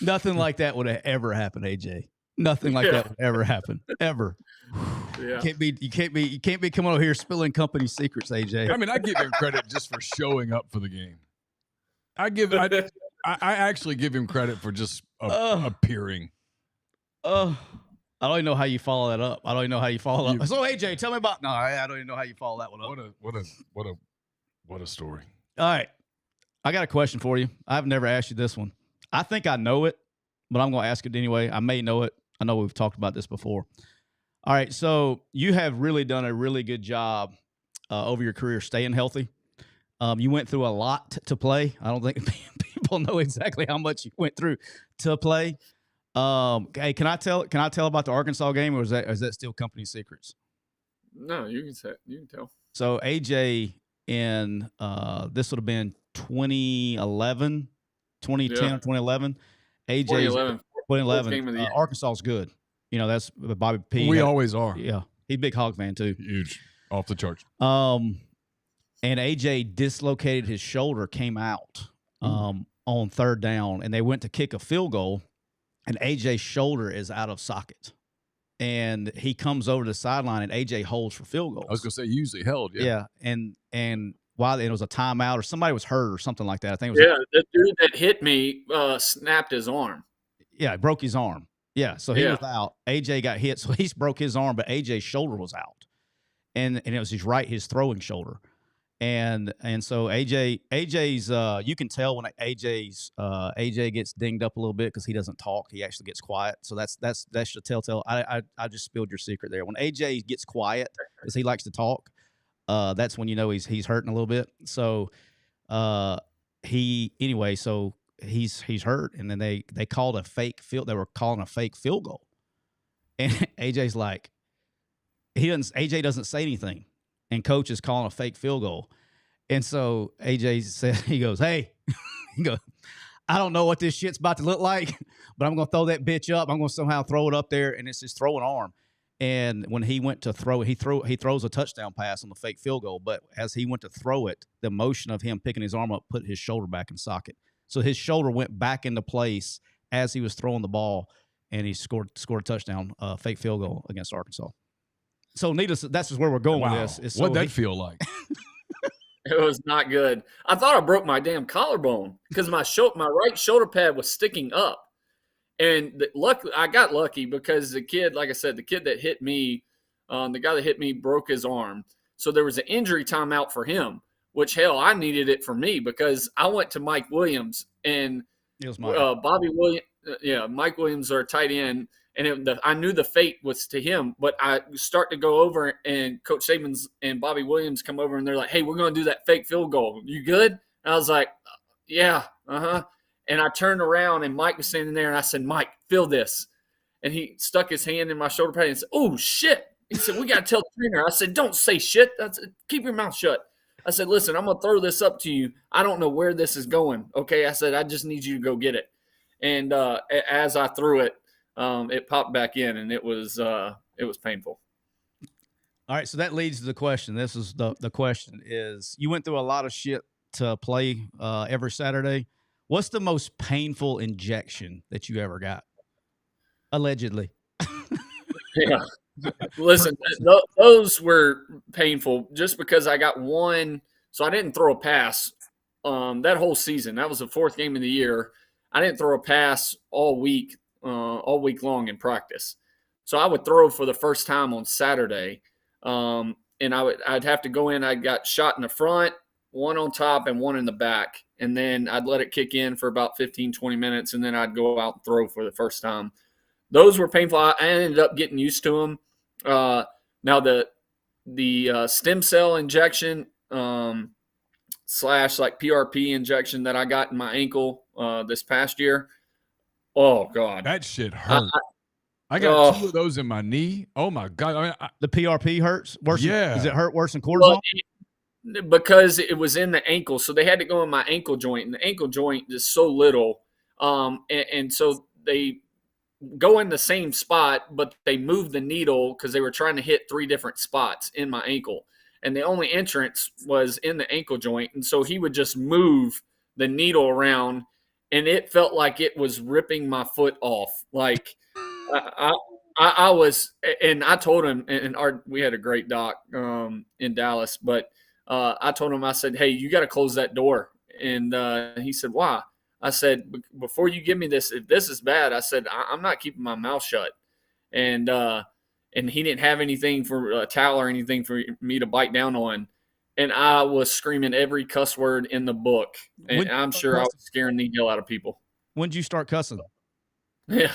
Speaker 2: Nothing like that would have ever happened, AJ. Nothing like that would ever happen. Ever.
Speaker 3: Yeah.
Speaker 2: You can't be coming over here spilling company secrets, AJ.
Speaker 1: I mean, I give him credit just for showing up for the game. I actually give him credit for just appearing.
Speaker 2: I don't even know how you follow that up. So AJ, tell me about. No, I don't even know how you follow that one up.
Speaker 1: What a story.
Speaker 2: All right, I got a question for you. I've never asked you this one. I think I know it, but I'm going to ask it anyway. I may know it. I know we've talked about this before. All right, so you have really done a really good job over your career staying healthy. You went through a lot to play. I don't think people know exactly how much you went through to play. Hey, can I tell about the Arkansas game, or is that still company secrets?
Speaker 3: No, you can tell.
Speaker 2: So AJ in this would have been 2011. 2010 or 2011. AJ's
Speaker 3: 2011.
Speaker 2: 2011. Arkansas is good. You know, that's Bobby P.
Speaker 1: We always are.
Speaker 2: Yeah, he's a big Hog fan too.
Speaker 1: Huge, off the charts.
Speaker 2: And AJ dislocated his shoulder, came out on third down, and they went to kick a field goal, and AJ's shoulder is out of socket. And he comes over to the sideline, and AJ holds for field goals.
Speaker 1: I was going to say usually held.
Speaker 2: Yeah. And while it was a timeout or somebody was hurt or something like that. I think it was
Speaker 3: the dude that hit me snapped his arm.
Speaker 2: Yeah, broke his arm. Yeah, so he was out. AJ got hit, so he broke his arm, but AJ's shoulder was out. And it was his throwing shoulder. And so AJ's you can tell when AJ gets dinged up a little bit because he doesn't talk. He actually gets quiet. So that's the telltale. I just spilled your secret there. When AJ gets quiet because he likes to talk, that's when you know he's hurting a little bit. So he's hurt, and then they called a fake field. They were calling a fake field goal, and AJ's like, AJ doesn't say anything. And coach is calling a fake field goal. And so AJ said, he goes, hey, I don't know what this shit's about to look like, but I'm going to throw that bitch up. I'm going to somehow throw it up there, and it's his throwing arm. And when he went to throw it, he throws a touchdown pass on the fake field goal. But as he went to throw it, the motion of him picking his arm up put his shoulder back in socket. So his shoulder went back into place as he was throwing the ball, and he scored a touchdown, fake field goal against Arkansas. So that's just where we're going with this.
Speaker 1: What'd that feel like?
Speaker 3: It was not good. I thought I broke my damn collarbone because my right shoulder pad was sticking up. And I got lucky because the kid, like I said, the kid that hit me, the guy that hit me broke his arm. So there was an injury timeout for him, which, hell, I needed it for me because I went to Mike Williams and Bobby Williams. Mike Williams, our tight end. And I knew the fate was to him, but I start to go over, and Coach Saban's and Bobby Williams come over, and they're like, hey, we're going to do that fake field goal. You good? And I was like, yeah, uh-huh. And I turned around, and Mike was standing there, and I said, Mike, feel this. And he stuck his hand in my shoulder pad and said, oh, shit. He said, we got to tell the trainer. I said, don't say shit. Keep your mouth shut. I said, listen, I'm going to throw this up to you. I don't know where this is going, okay? I said, I just need you to go get it. And as I threw it, it popped back in, and it was painful.
Speaker 2: All right, so that leads to the question. This is the question is, you went through a lot of shit to play every Saturday. What's the most painful injection that you ever got? Allegedly.
Speaker 3: Yeah. Listen, those were painful just because I got one. So I didn't throw a pass that whole season. That was the fourth game of the year. I didn't throw a pass all week long in practice. So I would throw for the first time on Saturday. And I'd have to go in. I got shot in the front, one on top and one in the back. And then I'd let it kick in for about 15, 20 minutes. And then I'd go out and throw for the first time. Those were painful. I ended up getting used to them. Now the stem cell injection, / like PRP injection that I got in my ankle, this past year. Oh God,
Speaker 1: that shit hurt. I got 2 of those in my knee. Oh my God! I mean,
Speaker 2: the PRP hurts worse.
Speaker 1: Yeah,
Speaker 2: does it hurt worse than cortisone?
Speaker 3: Well, because it was in the ankle, so they had to go in my ankle joint, and the ankle joint is so little, and so they go in the same spot, but they moved the needle because they were trying to hit 3 different spots in my ankle, and the only entrance was in the ankle joint, and so he would just move the needle around. And it felt like it was ripping my foot off. Like I was, and I told him, and we had a great doc in Dallas, but I told him, I said, hey, you got to close that door. And he said, why? I said, before you give me this, if this is bad, I said, I'm not keeping my mouth shut. And he didn't have anything for a towel or anything for me to bite down on. And I was screaming every cuss word in the book. And I'm sure I was scaring the hell out of people.
Speaker 2: When did you start cussing?
Speaker 3: Yeah.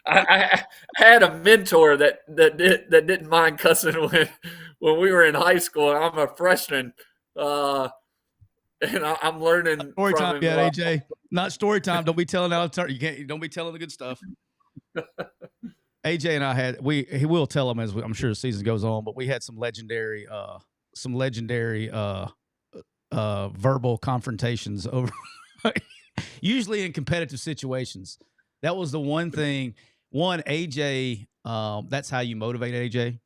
Speaker 3: I had a mentor that didn't mind cussing when we were in high school. I'm a freshman. And I'm learning.
Speaker 2: Story time yet, AJ. Not story time. Don't be telling don't be telling the good stuff. AJ and I he will tell them as I'm sure the season goes on, but we had some legendary verbal confrontations over. usually in competitive situations. That was the one thing. One, AJ, that's how you motivate AJ.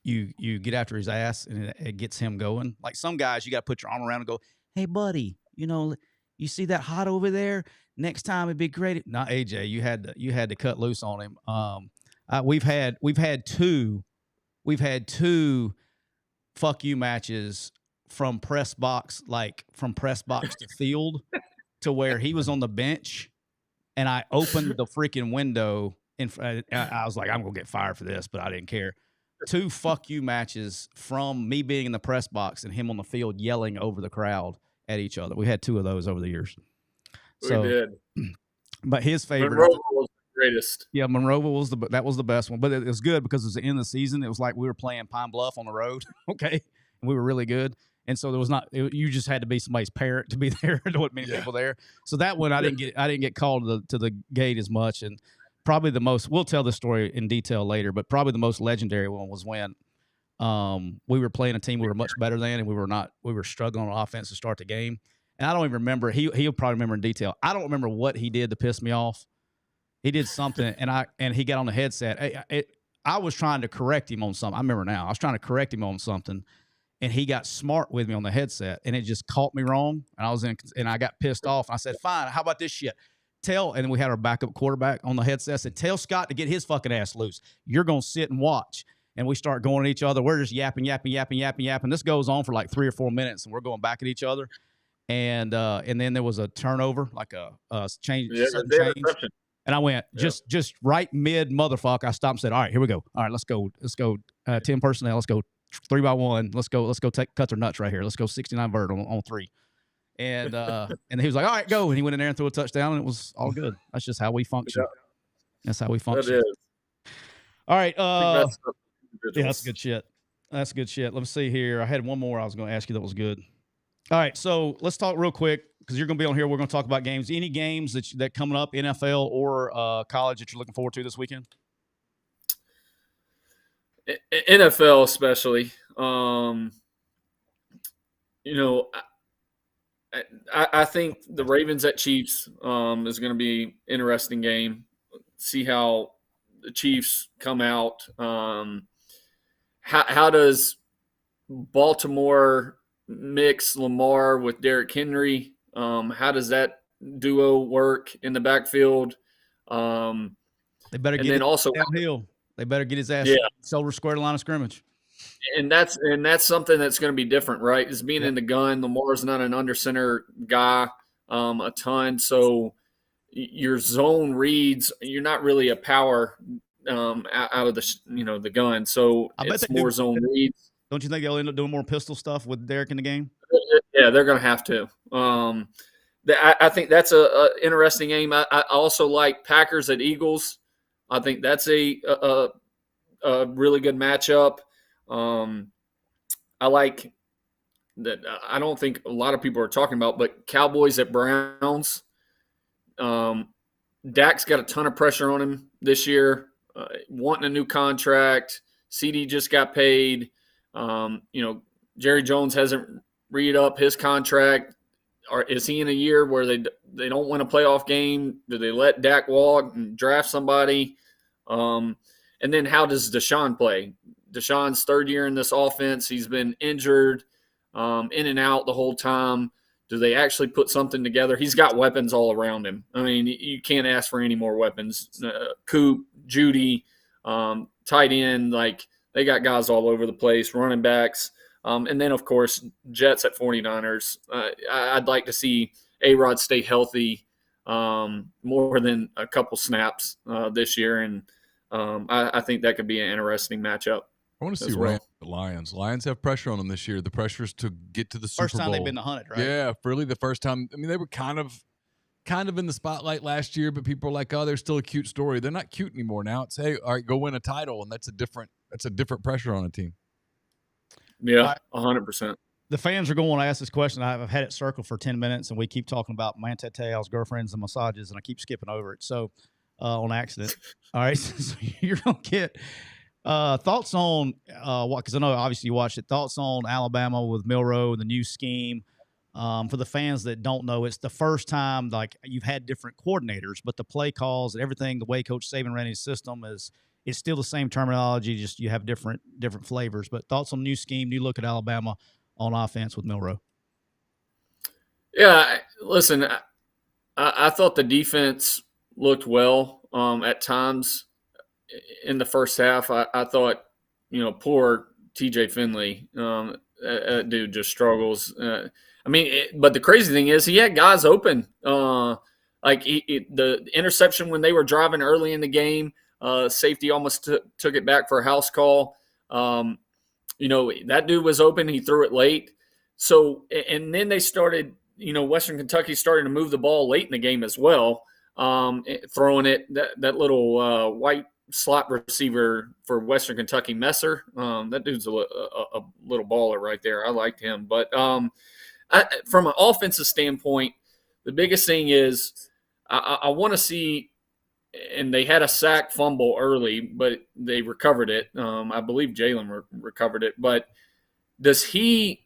Speaker 2: You get after his ass, and it gets him going. Like some guys, you got to put your arm around and go, "Hey, buddy, you see that hot over there? Next time it'd be great." Not AJ. You had to cut loose on him. We've had two fuck you matches from press box to field to where he was on the bench, and I opened the freaking window. I was like, I'm gonna get fired for this, but I didn't care. 2 fuck you matches from me being in the press box and him on the field yelling over the crowd at each other. We had 2 of those over the years.
Speaker 3: We did.
Speaker 2: But his favorite
Speaker 3: Monroe was the greatest.
Speaker 2: Yeah, Monroe was the best one. But it was good because it was the end of the season. It was like we were playing Pine Bluff on the road, okay? And we were really good. And so there was you just had to be somebody's parent to be there. There wasn't many people there. So that one I didn't get called to the gate as much. And probably the most, we'll tell this story in detail later, but probably the most legendary one was when we were playing a team we were much better than, and we were struggling on offense to start the game. And I don't even remember, he'll probably remember in detail. I don't remember what he did to piss me off. He did something, and he got on the headset. I was trying to correct him on something. I remember now. I was trying to correct him on something, and he got smart with me on the headset, and it just caught me wrong. And I got pissed off. I said, "Fine, how about this shit? And we had our backup quarterback on the headset. Said, tell Scott to get his fucking ass loose. You're going to sit and watch." And we start going at each other. We're just yapping. This goes on for like 3 or 4 minutes, and we're going back at each other. And then there was a turnover, like a change. And I went just right mid motherfucker. I stopped and said, "All right, here we go. All right, let's go. 10 personnel. Let's go 3 by 1. Let's go cut their nuts right here. Let's go 69 vert on 3." And he was like, "All right, go." And he went in there and threw a touchdown, and it was all good. That's just how we function. Yeah. That's how we function.
Speaker 3: That is.
Speaker 2: All right. Yeah, that's good shit. Let me see here. I had one more I was going to ask you that was good. All right, so let's talk real quick because you're going to be on here. We're going to talk about games. Any games that coming up, NFL or college, that you're looking forward to this weekend?
Speaker 3: NFL especially. I think the Ravens at Chiefs is going to be an interesting game. See how the Chiefs come out. How does Baltimore mix Lamar with Derrick Henry? How does that duo work in the backfield?
Speaker 2: They better get downhill. They better get his ass shoulder square to line of scrimmage.
Speaker 3: And that's something that's going to be different, right? Is being in the gun. Lamar's not an under center guy a ton, so your zone reads. You're not really a power out of the gun. So it's more zone reads.
Speaker 2: Don't you think they'll end up doing more pistol stuff with Derrick in the game?
Speaker 3: Yeah, they're going to have to. I think that's a interesting game. I also like Packers at Eagles. I think that's a really good matchup. I like that. I don't think a lot of people are talking about, but Cowboys at Browns. Dak's got a ton of pressure on him this year, wanting a new contract. CD just got paid. Jerry Jones hasn't re-upped his contract. Or is he in a year where they don't win a playoff game? Do they let Dak walk and draft somebody? And then how does Deshaun play? Deshaun's 3rd year in this offense. He's been injured, in and out the whole time. Do they actually put something together? He's got weapons all around him. I mean, you can't ask for any more weapons. Coop, Judy, tight end, like they got guys all over the place, running backs. And then, of course, Jets at 49ers. I'd like to see A-Rod stay healthy more than a couple snaps this year, and I think that could be an interesting matchup.
Speaker 1: I want to see Rams at Lions. Lions have pressure on them this year. The pressure is to get to the Super Bowl.
Speaker 2: First time they've been to Hunted, right?
Speaker 1: Yeah, really the first time. I mean, they were kind of in the spotlight last year, but people are like, "Oh, they're still a cute story." They're not cute anymore now. It's, hey, all right, go win a title, and that's a different pressure on a team.
Speaker 3: Yeah, 100%.
Speaker 2: The fans are going to ask this question. I've had it circled for 10 minutes, and we keep talking about manteteos, girlfriends, and massages, and I keep skipping over it. So, on accident. All right, so you're going to get thoughts on what? Because I know obviously you watched it. Thoughts on Alabama with Milroe, the new scheme. For the fans that don't know, it's the first time like you've had different coordinators, but the play calls and everything, the way Coach Saban ran his system it's still the same terminology, just you have different flavors. But thoughts on new scheme, new look at Alabama on offense with Milroe?
Speaker 3: Yeah, listen, I thought the defense looked well at times in the first half. I thought, poor TJ Finley, that dude just struggles. But the crazy thing is he had guys open. The interception when they were driving early in the game, safety almost took it back for a house call. That dude was open. He threw it late. So, and then they started, Western Kentucky started to move the ball late in the game as well, throwing it, that little white slot receiver for Western Kentucky, Messer. That dude's a little baller right there. I liked him. But from an offensive standpoint, the biggest thing is I want to see, and they had a sack fumble early, but they recovered it. I believe Jalen recovered it. But does he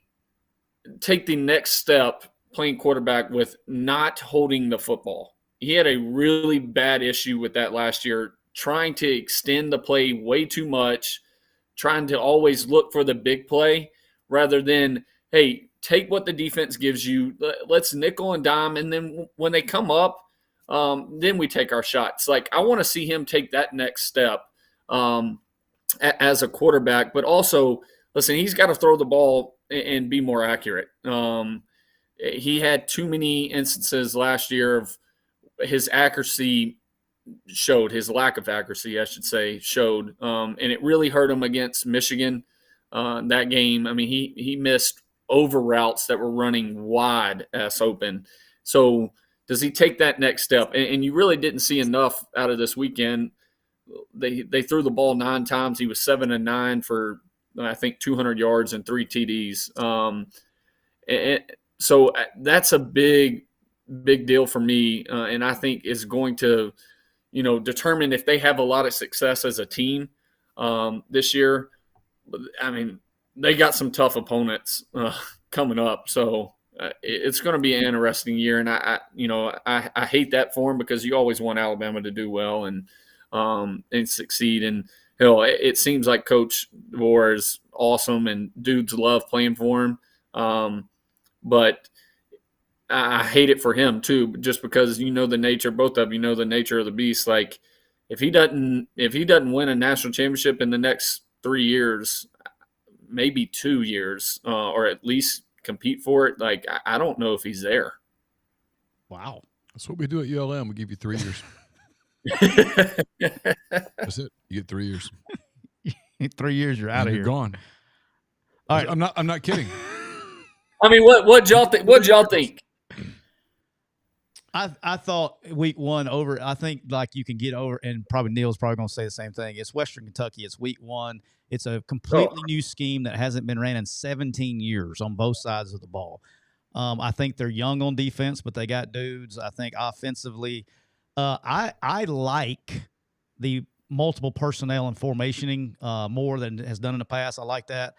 Speaker 3: take the next step playing quarterback with not holding the football? He had a really bad issue with that last year, trying to extend the play way too much, trying to always look for the big play rather than, hey, take what the defense gives you. Let's nickel and dime, and then when they come up, then we take our shots. Like, I want to see him take that next step as a quarterback, but also, listen, he's got to throw the ball and be more accurate. He had too many instances last year of his accuracy showed, his lack of accuracy, I should say, showed. And it really hurt him against Michigan that game. I mean, he missed over routes that were running wide ass open. So does he take that next step? And you really didn't see enough out of this weekend. They threw the ball 9 times. He was 7-9 for, I think, 200 yards and 3 TDs. So that's a big deal for me, and I think is going to, determine if they have a lot of success as a team this year. I mean, they got some tough opponents coming up, so it's going to be an interesting year. And I hate that for them because you always want Alabama to do well and succeed. And it seems like Coach DeBoer is awesome, and dudes love playing for him. But I hate it for him too, just because the nature, both of you know the nature of the beast. Like, if he doesn't win a national championship in the next 3 years, maybe 2 years, or at least compete for it, like, I don't know if he's there.
Speaker 2: Wow.
Speaker 1: That's what we do at ULM. We give you 3 years. That's it. You get 3 years.
Speaker 2: 3 years, you're out of here.
Speaker 1: You're gone.
Speaker 2: All right.
Speaker 1: I'm not kidding.
Speaker 3: I mean, what y'all think? What'd y'all think?
Speaker 2: I thought week 1 over. I think like you can get over, and probably Neal's probably going to say the same thing. It's Western Kentucky. It's week 1. It's a completely new scheme that hasn't been ran in 17 years on both sides of the ball. I think they're young on defense, but they got dudes. I think offensively, I like the multiple personnel and formationing more than has done in the past. I like that.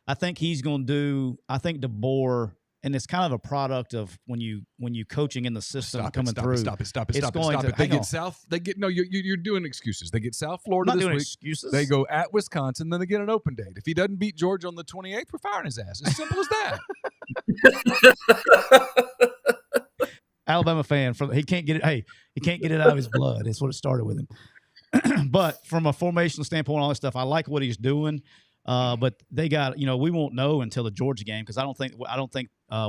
Speaker 2: I think he's going to do. I think DeBoer. And it's kind of a product of when you coaching in the system coming through.
Speaker 1: Stop it. They get South. They get you're doing excuses. They get South Florida this week.
Speaker 2: Excuses.
Speaker 1: They go at Wisconsin, then they get an open date. If he doesn't beat Georgia on the 28th, we're firing his ass. As simple as that.
Speaker 2: Alabama fan, he can't get it. Hey, he can't get it out of his blood. That's what it started with him. But from a formational standpoint, all this stuff, I like what he's doing. But they got, we won't know until the Georgia game, because I don't think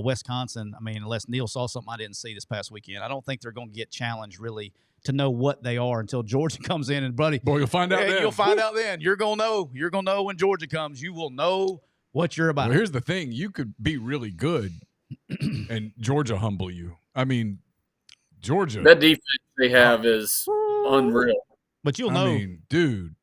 Speaker 2: Wisconsin, I mean, unless Neal saw something I didn't see this past weekend, I don't think they're going to get challenged really to know what they are until Georgia comes in. And buddy,
Speaker 1: boy, you'll find out then.
Speaker 2: You'll find out then. You're going to know. You're going to know when Georgia comes. You will know what you're about.
Speaker 1: Well, here's the thing. You could be really good and Georgia humble you. I mean, Georgia.
Speaker 3: That defense they have is unreal.
Speaker 2: But you'll know.
Speaker 1: I mean, dude.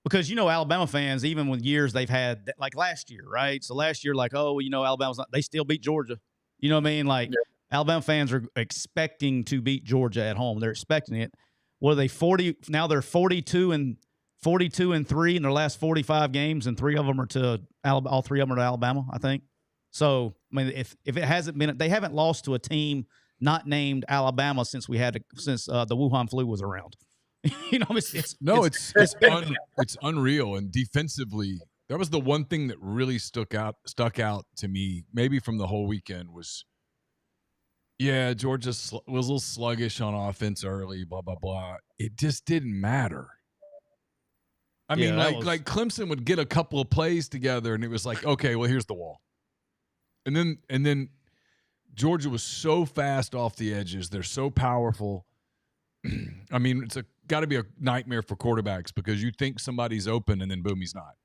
Speaker 2: Because, Alabama fans, even with years they've had, like last year, right? So last year, like, Alabama's not, they still beat Georgia. You know what I mean? Like, Alabama fans are expecting to beat Georgia at home. They're expecting it. What are they, 40? Now they're 42 and 3 in their last 45 games, and all 3 of them are to Alabama, I think. So, I mean, if it hasn't been, they haven't lost to a team not named Alabama since the Wuhan flu was around.
Speaker 1: It's unreal. And defensively, that was the one thing that really stuck out to me, maybe from the whole weekend was, yeah, Georgia was a little sluggish on offense early, blah, blah, blah. It just didn't matter. I mean, like Clemson would get a couple of plays together, and it was like, okay, well, here's the wall. And then Georgia was so fast off the edges. They're so powerful. I mean, it's got to be a nightmare for quarterbacks because you think somebody's open, and then boom, he's not.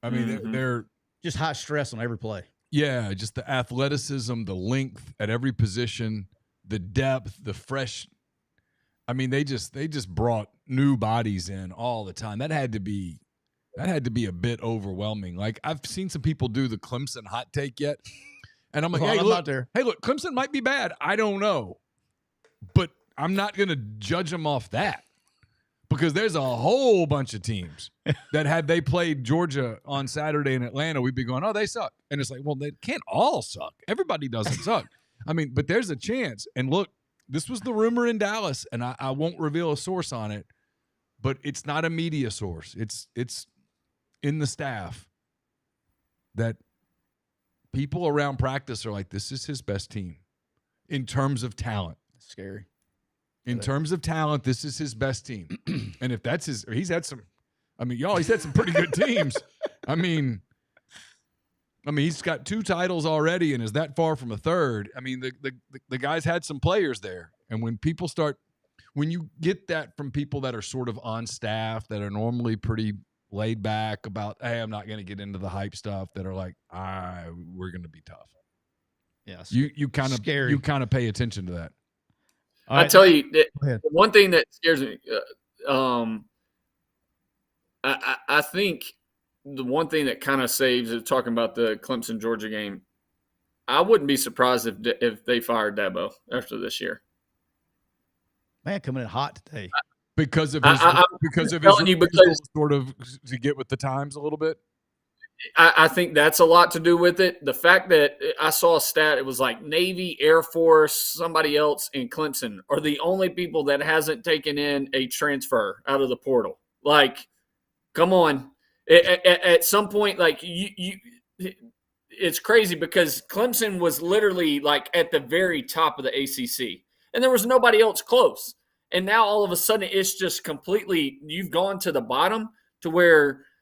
Speaker 1: I mean, they're
Speaker 2: just high stress on every play.
Speaker 1: Yeah, just the athleticism, the length at every position, the depth, the fresh. I mean, they just brought new bodies in all the time. That had to be a bit overwhelming. Like, I've seen some people do the Clemson hot take yet, and I'm like, hey, look, Clemson might be bad. I don't know, but I'm not going to judge them off that. Because there's a whole bunch of teams that had they played Georgia on Saturday in Atlanta, we'd be going, oh, they suck. And it's like, well, they can't all suck. Everybody doesn't suck. I mean, but there's a chance. And look, this was the rumor in Dallas, and I won't reveal a source on it, but it's not a media source. It's in the staff that people around practice are like, this is his best team in terms of talent.
Speaker 2: That's scary.
Speaker 1: In terms of talent, this is his best team. And if that's he's had some pretty good teams. I mean, he's got 2 titles already and is that far from a third. I mean, the guy's had some players there. And when you get that from people that are sort of on staff, that are normally pretty laid back about, hey, I'm not going to get into the hype stuff, that are like, we're going to be tough.
Speaker 2: Yes.
Speaker 1: You kind of pay attention to that.
Speaker 3: I tell you, the one thing that scares me, I think the one thing that kind of saves is talking about the Clemson Georgia game. I wouldn't be surprised if they fired Dabo after this year.
Speaker 2: Man, coming in hot today
Speaker 1: because of his sort of to get with the times a little bit.
Speaker 3: I think that's a lot to do with it. The fact that I saw a stat, it was like Navy, Air Force, somebody else, and Clemson are the only people that hasn't taken in a transfer out of the portal. Like, come on. At some point, like, it's crazy because Clemson was literally like at the very top of the ACC, and there was nobody else close. And now all of a sudden it's just completely – you've gone to the bottom to where –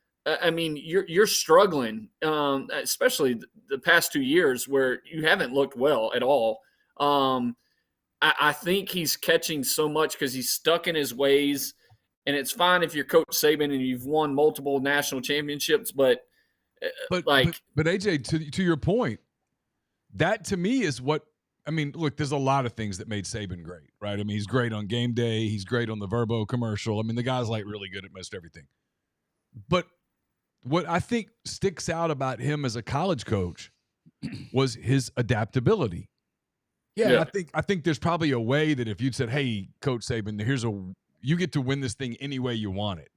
Speaker 3: I mean, you're struggling, especially the past 2 years where you haven't looked well at all. I think he's catching so much because he's stuck in his ways, and it's fine if you're Coach Saban and you've won multiple national championships, but
Speaker 1: AJ, to your point, that to me is what I mean. Look, there's a lot of things that made Saban great, right? I mean, he's great on game day, he's great on the Verbo commercial. I mean, the guy's like really good at most everything, but what I think sticks out about him as a college coach was his adaptability. Yeah. I think there's probably a way that if you'd said, hey, Coach Saban, you get to win this thing any way you want it.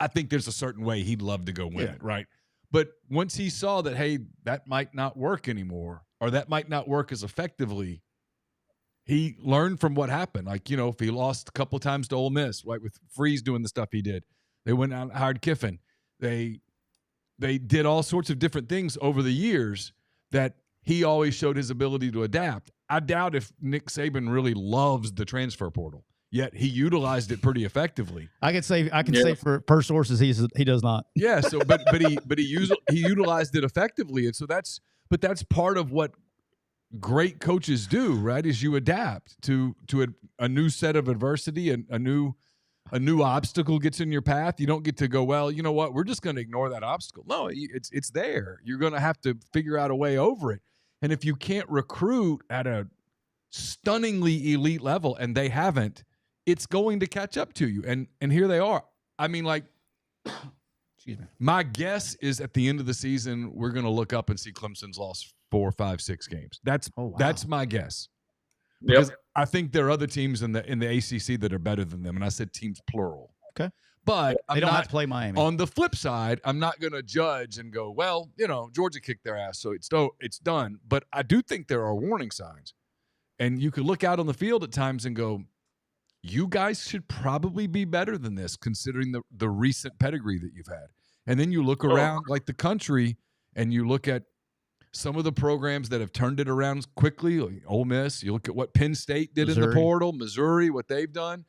Speaker 1: I think there's a certain way he'd love to go win it, right? But once he saw that, hey, that might not work anymore, or that might not work as effectively, he learned from what happened. Like, if he lost a couple of times to Ole Miss, right, with Freeze doing the stuff he did, they went out and hired Kiffin. They did all sorts of different things over the years that he always showed his ability to adapt. I doubt if Nick Saban really loves the transfer portal, yet he utilized it pretty effectively.
Speaker 2: I can say for per sources he does not.
Speaker 1: Yeah. So, but he utilized it effectively, and so that's part of what great coaches do, right? Is you adapt to a new set of adversity and a new obstacle gets in your path. You don't get to go, well, you know what? We're just going to ignore that obstacle. No, it's there. You're going to have to figure out a way over it. And if you can't recruit at a stunningly elite level, and they haven't, it's going to catch up to you. And here they are. I mean, like, excuse me. My guess is at the end of the season, we're going to look up and see Clemson's lost 4, 5, 6 games. That's my guess. Because I think there are other teams in the ACC that are better than them, and I said teams plural.
Speaker 2: Okay,
Speaker 1: But
Speaker 2: They don't have to play Miami.
Speaker 1: On the flip side, I'm not going to judge and go, well, Georgia kicked their ass, so it's done. But I do think there are warning signs. And you could look out on the field at times and go, you guys should probably be better than this considering the recent pedigree that you've had. And then you look around like the country and you look at some of the programs that have turned it around quickly, like Ole Miss. You look at what Penn State did in the portal, Missouri, what they've done.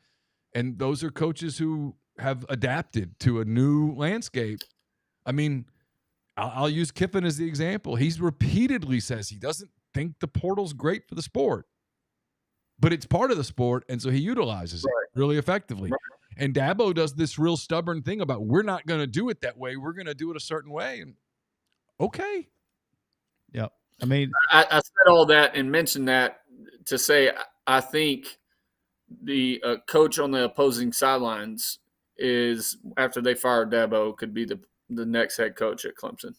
Speaker 1: And those are coaches who have adapted to a new landscape. I mean, I'll use Kiffin as the example. He's repeatedly says he doesn't think the portal's great for the sport, but it's part of the sport, and so he utilizes it really effectively. Right. And Dabo does this real stubborn thing about we're not going to do it that way. We're going to do it a certain way. And okay.
Speaker 2: Yep. I mean,
Speaker 3: I said all that and mentioned that to say I think the coach on the opposing sidelines is, after they fire Dabo, could be the next head coach at Clemson.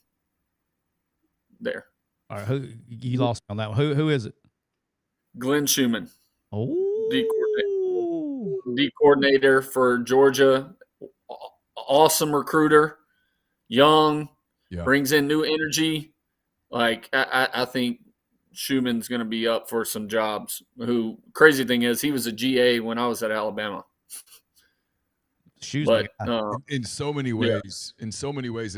Speaker 3: There.
Speaker 2: All right, you lost on that one. Who is it?
Speaker 3: Glenn Schumann.
Speaker 2: Oh,
Speaker 3: D coordinator for Georgia. Awesome recruiter. Young. Yeah. Brings in new energy. Like, I think Schumann's going to be up for some jobs. Crazy thing is, he was a GA when I was at Alabama.
Speaker 1: In so many ways, and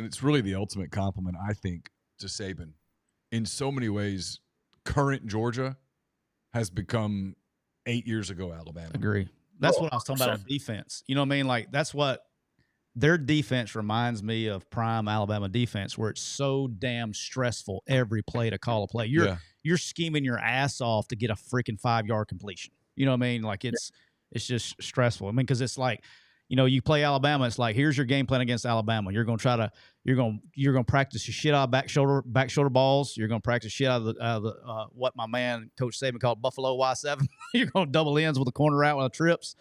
Speaker 1: it's really the ultimate compliment, I think, to Saban. In so many ways, current Georgia has become 8 years ago Alabama.
Speaker 2: Agree. That's what I was talking about on defense. You know what I mean? Like, that's what their defense reminds me of prime Alabama defense, where it's so damn stressful every play to call a play. You're scheming your ass off to get a freaking 5-yard completion. You know what I mean? Like, it's just stressful. I mean, because it's like, you play Alabama. It's like, here's your game plan against Alabama. You're going to practice your shit out of back shoulder balls. You're going to practice shit out of the what my man Coach Saban called Buffalo Y7. You're going to double ends with a corner out with trips,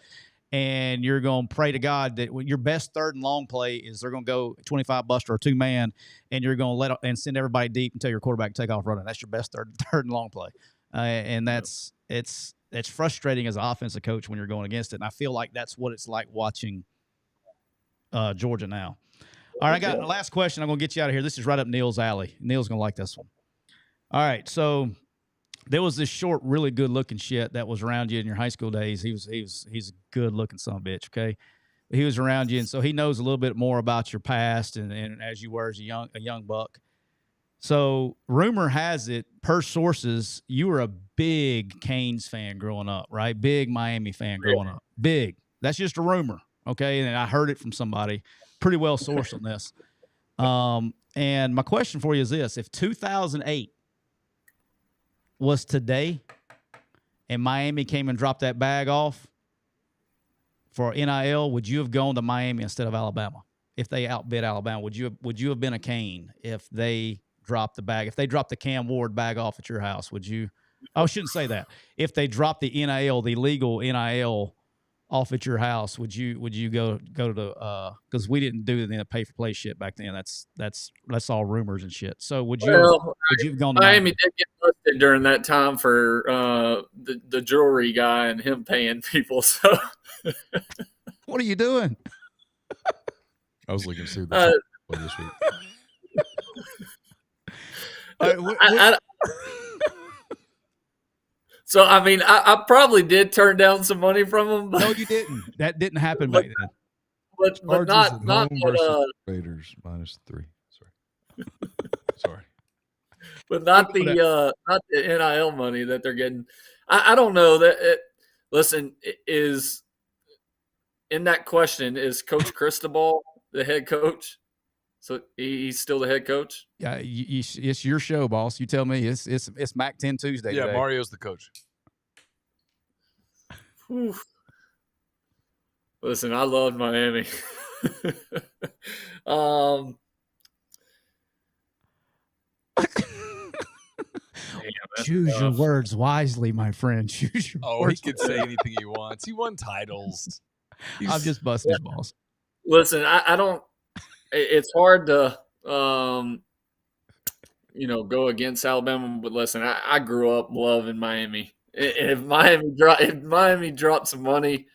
Speaker 2: and you're going to pray to God that your best third and long play is they're going to go 25 buster or 2-man, and you're going to send everybody deep until your quarterback take off running. That's your best third and long play, and it's frustrating as an offensive coach when you're going against it. And I feel like that's what it's like watching Georgia now. All right, I got the last question. I'm going to get you out of here. This is right up Neal's alley. Neal's going to like this one. All right, so there was this short, really good-looking shit that was around you in your high school days. He's a good-looking son of a bitch, okay? But he was around you, and so he knows a little bit more about your past and as you were as a young buck. So rumor has it, per sources, you were a big Canes fan growing up, right? Big Miami fan growing up. Big. That's just a rumor, okay? And I heard it from somebody pretty well sourced on this. And my question for you is this. If 2008 was today and Miami came and dropped that bag off for NIL, would you have gone to Miami instead of Alabama? If they outbid Alabama, would you have been a Cane if they dropped the bag? If they dropped the Cam Ward bag off at your house, would you? I shouldn't say that. If they dropped the NIL, the legal NIL, off at your house, would you go to the? Because we didn't do the pay for play shit back then. That's all rumors and shit. So would you have gone to
Speaker 3: Miami? Did get busted during that time for the jewelry guy and him paying people. So
Speaker 2: what are you doing?
Speaker 1: I was looking through this week.
Speaker 3: So, I mean, I probably did turn down some money from him. But,
Speaker 2: no, you didn't. That didn't happen back then.
Speaker 3: But not
Speaker 1: Raiders -3. Sorry.
Speaker 3: But not the NIL money that they're getting. I don't know that. Listen, is in that question, is Coach Cristobal the head coach? So he's still the head coach?
Speaker 2: Yeah, it's your show, boss. You tell me. It's Mac 10 Tuesday.
Speaker 1: Yeah,
Speaker 2: today.
Speaker 1: Mario's the coach.
Speaker 3: Whew. Listen, I love Miami.
Speaker 2: Choose your words wisely, my friend. Choose your words.
Speaker 1: He can say anything he wants. He won titles.
Speaker 2: I'm just busting his balls.
Speaker 3: Listen, I don't. It's hard to, go against Alabama. But listen, I grew up loving Miami. If Miami dropped some money,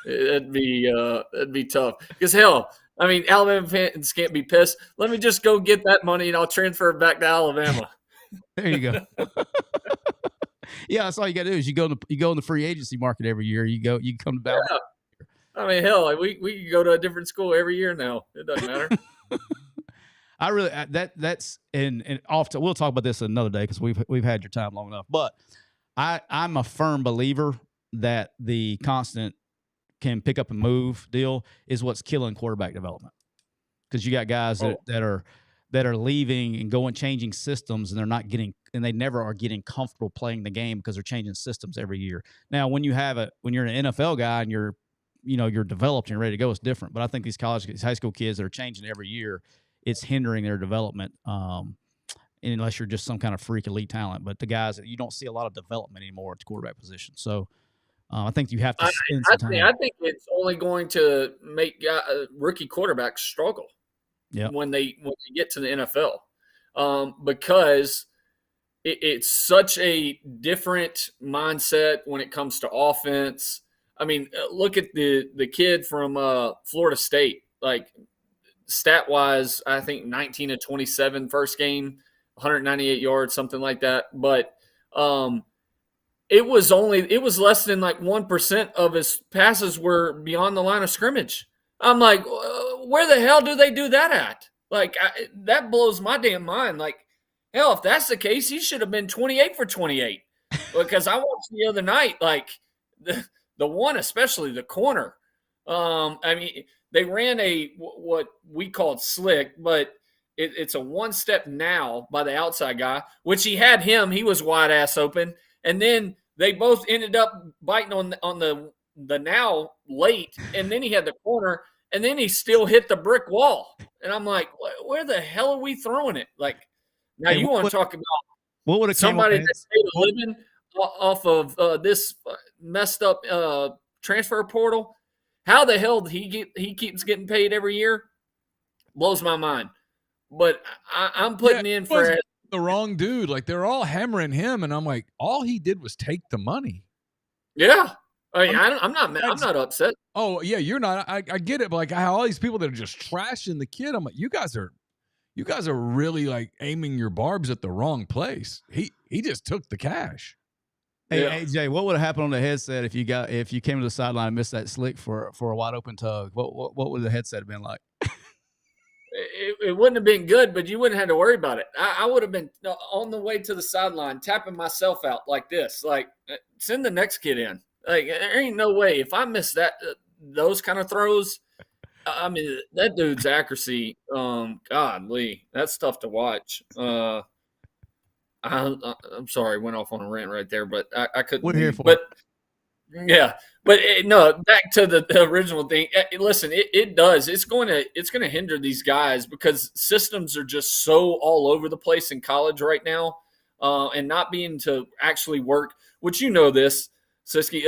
Speaker 3: It'd be tough. Because hell, I mean, Alabama fans can't be pissed. Let me just go get that money and I'll transfer it back to Alabama.
Speaker 2: There you go. Yeah, that's all you got to do is you go in the free agency market every year. You come to Alabama.
Speaker 3: Yeah. I mean, hell, like we can go to a different school every year now. It doesn't matter.
Speaker 2: I really that's and often we'll talk about this another day because we've had your time long enough. But I'm a firm believer that the constant can pick up and move deal is what's killing quarterback development, because you got guys that are leaving and changing systems, and they never are getting comfortable playing the game because they're changing systems every year. Now, when you're an NFL guy and you're developed and ready to go, it's different. But I think these high school kids that are changing every year, it's hindering their development. Unless you're just some kind of freak elite talent, but the guys that you don't see a lot of development anymore at the quarterback position. So I think you have to spend some time.
Speaker 3: I think it's only going to make rookie quarterbacks struggle when they get to the NFL, because it's such a different mindset when it comes to offense. I mean, look at the kid from Florida State. Like, stat-wise, I think 19 of 27 first game, 198 yards, something like that. But it was less than like 1% of his passes were beyond the line of scrimmage. I'm like, where the hell do they do that at? Like, that blows my damn mind. Like, hell, if that's the case, he should have been 28 for 28. Because I watched the other night, like, the one, especially the corner. I mean, they ran what we called slick, but it's a one-step now by the outside guy, which he was wide ass open. And then they both ended up biting on the now late, and then he had the corner, and then he still hit the brick wall. And I'm like, where the hell are we throwing it? Like, now you want to talk about somebody that made a living off of this messed up transfer portal? How the hell did he keeps getting paid every year? Blows my mind. But I'm putting in for
Speaker 1: the wrong dude. Like, they're all hammering him, and I'm like, all he did was take the money.
Speaker 3: Yeah, I mean, I'm not mad. I'm not upset.
Speaker 1: Oh yeah, you're not. I get it, but like, all these people that are just trashing the kid, I'm like, you guys are really like aiming your barbs at the wrong place. He just took the cash.
Speaker 2: Hey, AJ, what would have happened on the headset if you came to the sideline and missed that slick for a wide open tug? What would the headset have been like?
Speaker 3: It wouldn't have been good, but you wouldn't have to worry about it. I would have been on the way to the sideline tapping myself out like this, like, send the next kid in. Like, there ain't no way. If I miss those kind of throws, I mean, that dude's accuracy, godly, that's tough to watch. I'm sorry, went off on a rant right there, but I couldn't.
Speaker 2: We're here for
Speaker 3: it. Yeah, but no, back to the original thing. Listen, it does. It's going to hinder these guys because systems are just so all over the place in college right now, and not being to actually work. Which this, Siskey.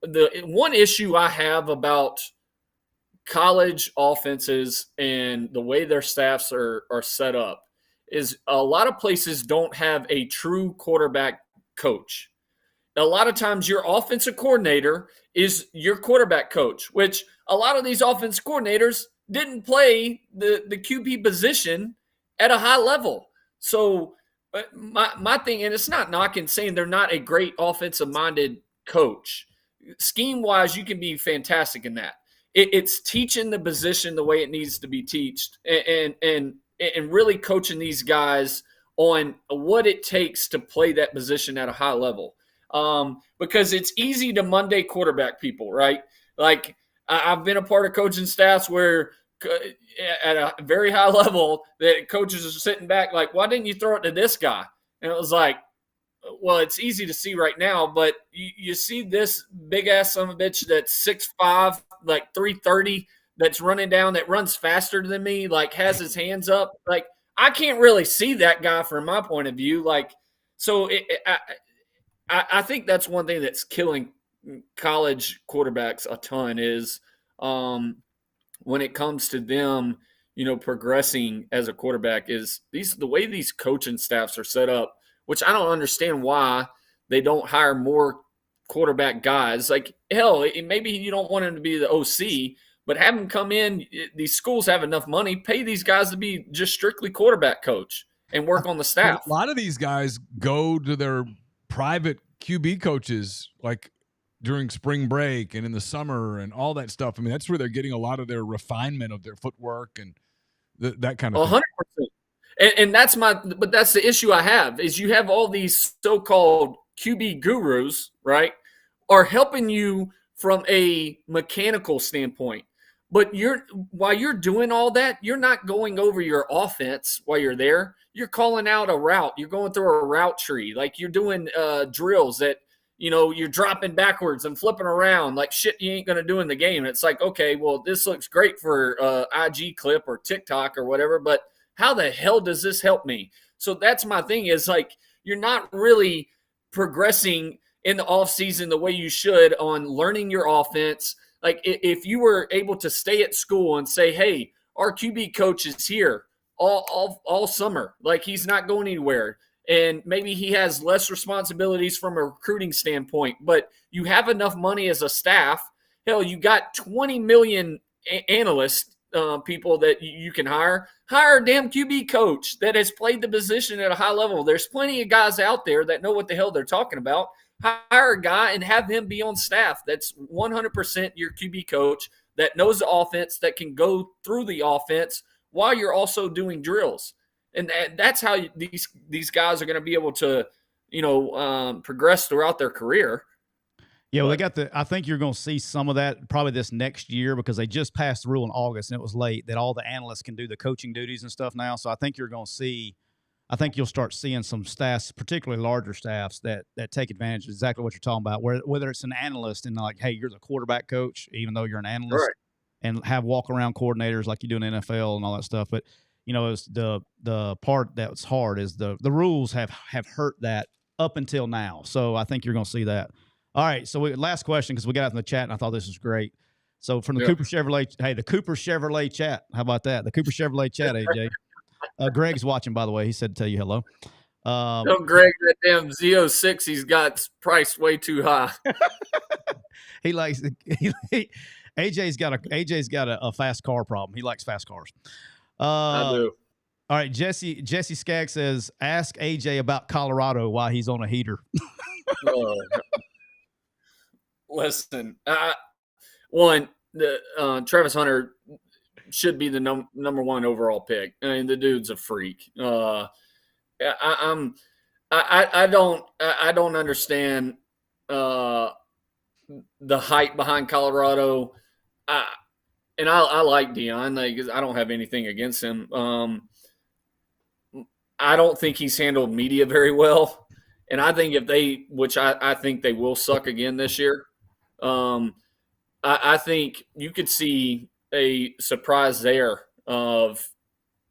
Speaker 3: The one issue I have about college offenses and the way their staffs are set up is a lot of places don't have a true quarterback coach. A lot of times your offensive coordinator is your quarterback coach, which a lot of these offensive coordinators didn't play the QB position at a high level. So my thing, and it's not knocking, saying they're not a great offensive-minded coach. Scheme-wise, you can be fantastic in that. It's teaching the position the way it needs to be taught and really coaching these guys on what it takes to play that position at a high level. Because it's easy to Monday quarterback people, right? Like, I've been a part of coaching staffs where at a very high level that coaches are sitting back like, why didn't you throw it to this guy? And it was like, well, it's easy to see right now, but you see this big-ass son of a bitch that's 6'5", like 330, that's running down, that runs faster than me, like has his hands up. Like, I can't really see that guy from my point of view. Like, so I think that's one thing that's killing college quarterbacks a ton is when it comes to them, progressing as a quarterback is the way these coaching staffs are set up, which I don't understand why they don't hire more quarterback guys. Like, hell, maybe you don't want him to be the OC, but have him come in. These schools have enough money. Pay these guys to be just strictly quarterback coach and work on the staff.
Speaker 1: A lot of these guys go to their private QB coaches like during spring break and in the summer and all that stuff. I mean, that's where they're getting a lot of their refinement of their footwork and that kind of
Speaker 3: 100%. And that's but that's the issue I have is you have all these so-called QB gurus, right, are helping you from a mechanical standpoint. But while you're doing all that, you're not going over your offense while you're there. You're calling out a route. You're going through a route tree. Like you're doing drills that, you're dropping backwards and flipping around like shit you ain't going to do in the game. It's like, okay, well, this looks great for IG clip or TikTok or whatever, but how the hell does this help me? So that's my thing is like you're not really progressing in the offseason the way you should on learning your offense. Like if you were able to stay at school and say, hey, our QB coach is here all summer. Like he's not going anywhere. And maybe he has less responsibilities from a recruiting standpoint, but you have enough money as a staff. Hell, you got 20 million analysts, people that you can hire. Hire a damn QB coach that has played the position at a high level. There's plenty of guys out there that know what the hell they're talking about. Hire a guy and have him be on staff that's 100% your QB coach that knows the offense, that can go through the offense while you're also doing drills. And that's how these guys are going to be able to, progress throughout their career.
Speaker 2: Yeah, well, I think you're going to see some of that probably this next year because they just passed the rule in August and it was late that all the analysts can do the coaching duties and stuff now. So I think you'll start seeing some staffs, particularly larger staffs that take advantage of exactly what you're talking about, whether it's an analyst and like, hey, you're the quarterback coach, even though you're an analyst,
Speaker 3: right,
Speaker 2: and have walk-around coordinators like you do in the NFL and all that stuff. But, it's the part that's hard is the rules have hurt that up until now. So I think you're going to see that. All right, so last question because we got out in the chat and I thought this was great. So from the Cooper Chevrolet, the Cooper Chevrolet chat. How about that? The Cooper Chevrolet chat, AJ. Greg's watching, by the way. He said to tell you hello.
Speaker 3: Greg, that damn Z06 he's got priced way too high.
Speaker 2: He likes AJ's got a fast car problem. He likes fast cars.
Speaker 3: I do.
Speaker 2: All right, Jesse Skaggs says, ask AJ about Colorado while he's on a heater.
Speaker 3: Listen, Travis Hunter should be the number one overall pick. I mean, the dude's a freak. I don't understand the hype behind Colorado. And I like Deion. I don't have anything against him. I don't think he's handled media very well. And I think which I think they will suck again this year. I think you could see a surprise there of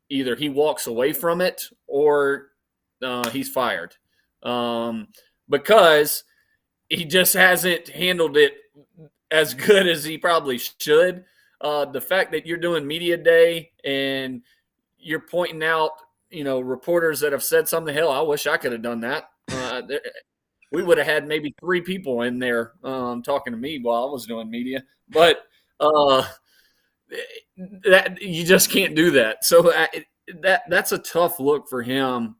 Speaker 3: either he walks away from it or he's fired because he just hasn't handled it as good as he probably should. The fact that you're doing media day and you're pointing out, reporters that have said something, hell, I wish I could have done that. We would have had maybe 3 people in there talking to me while I was doing media, but that you just can't do that. So that's a tough look for him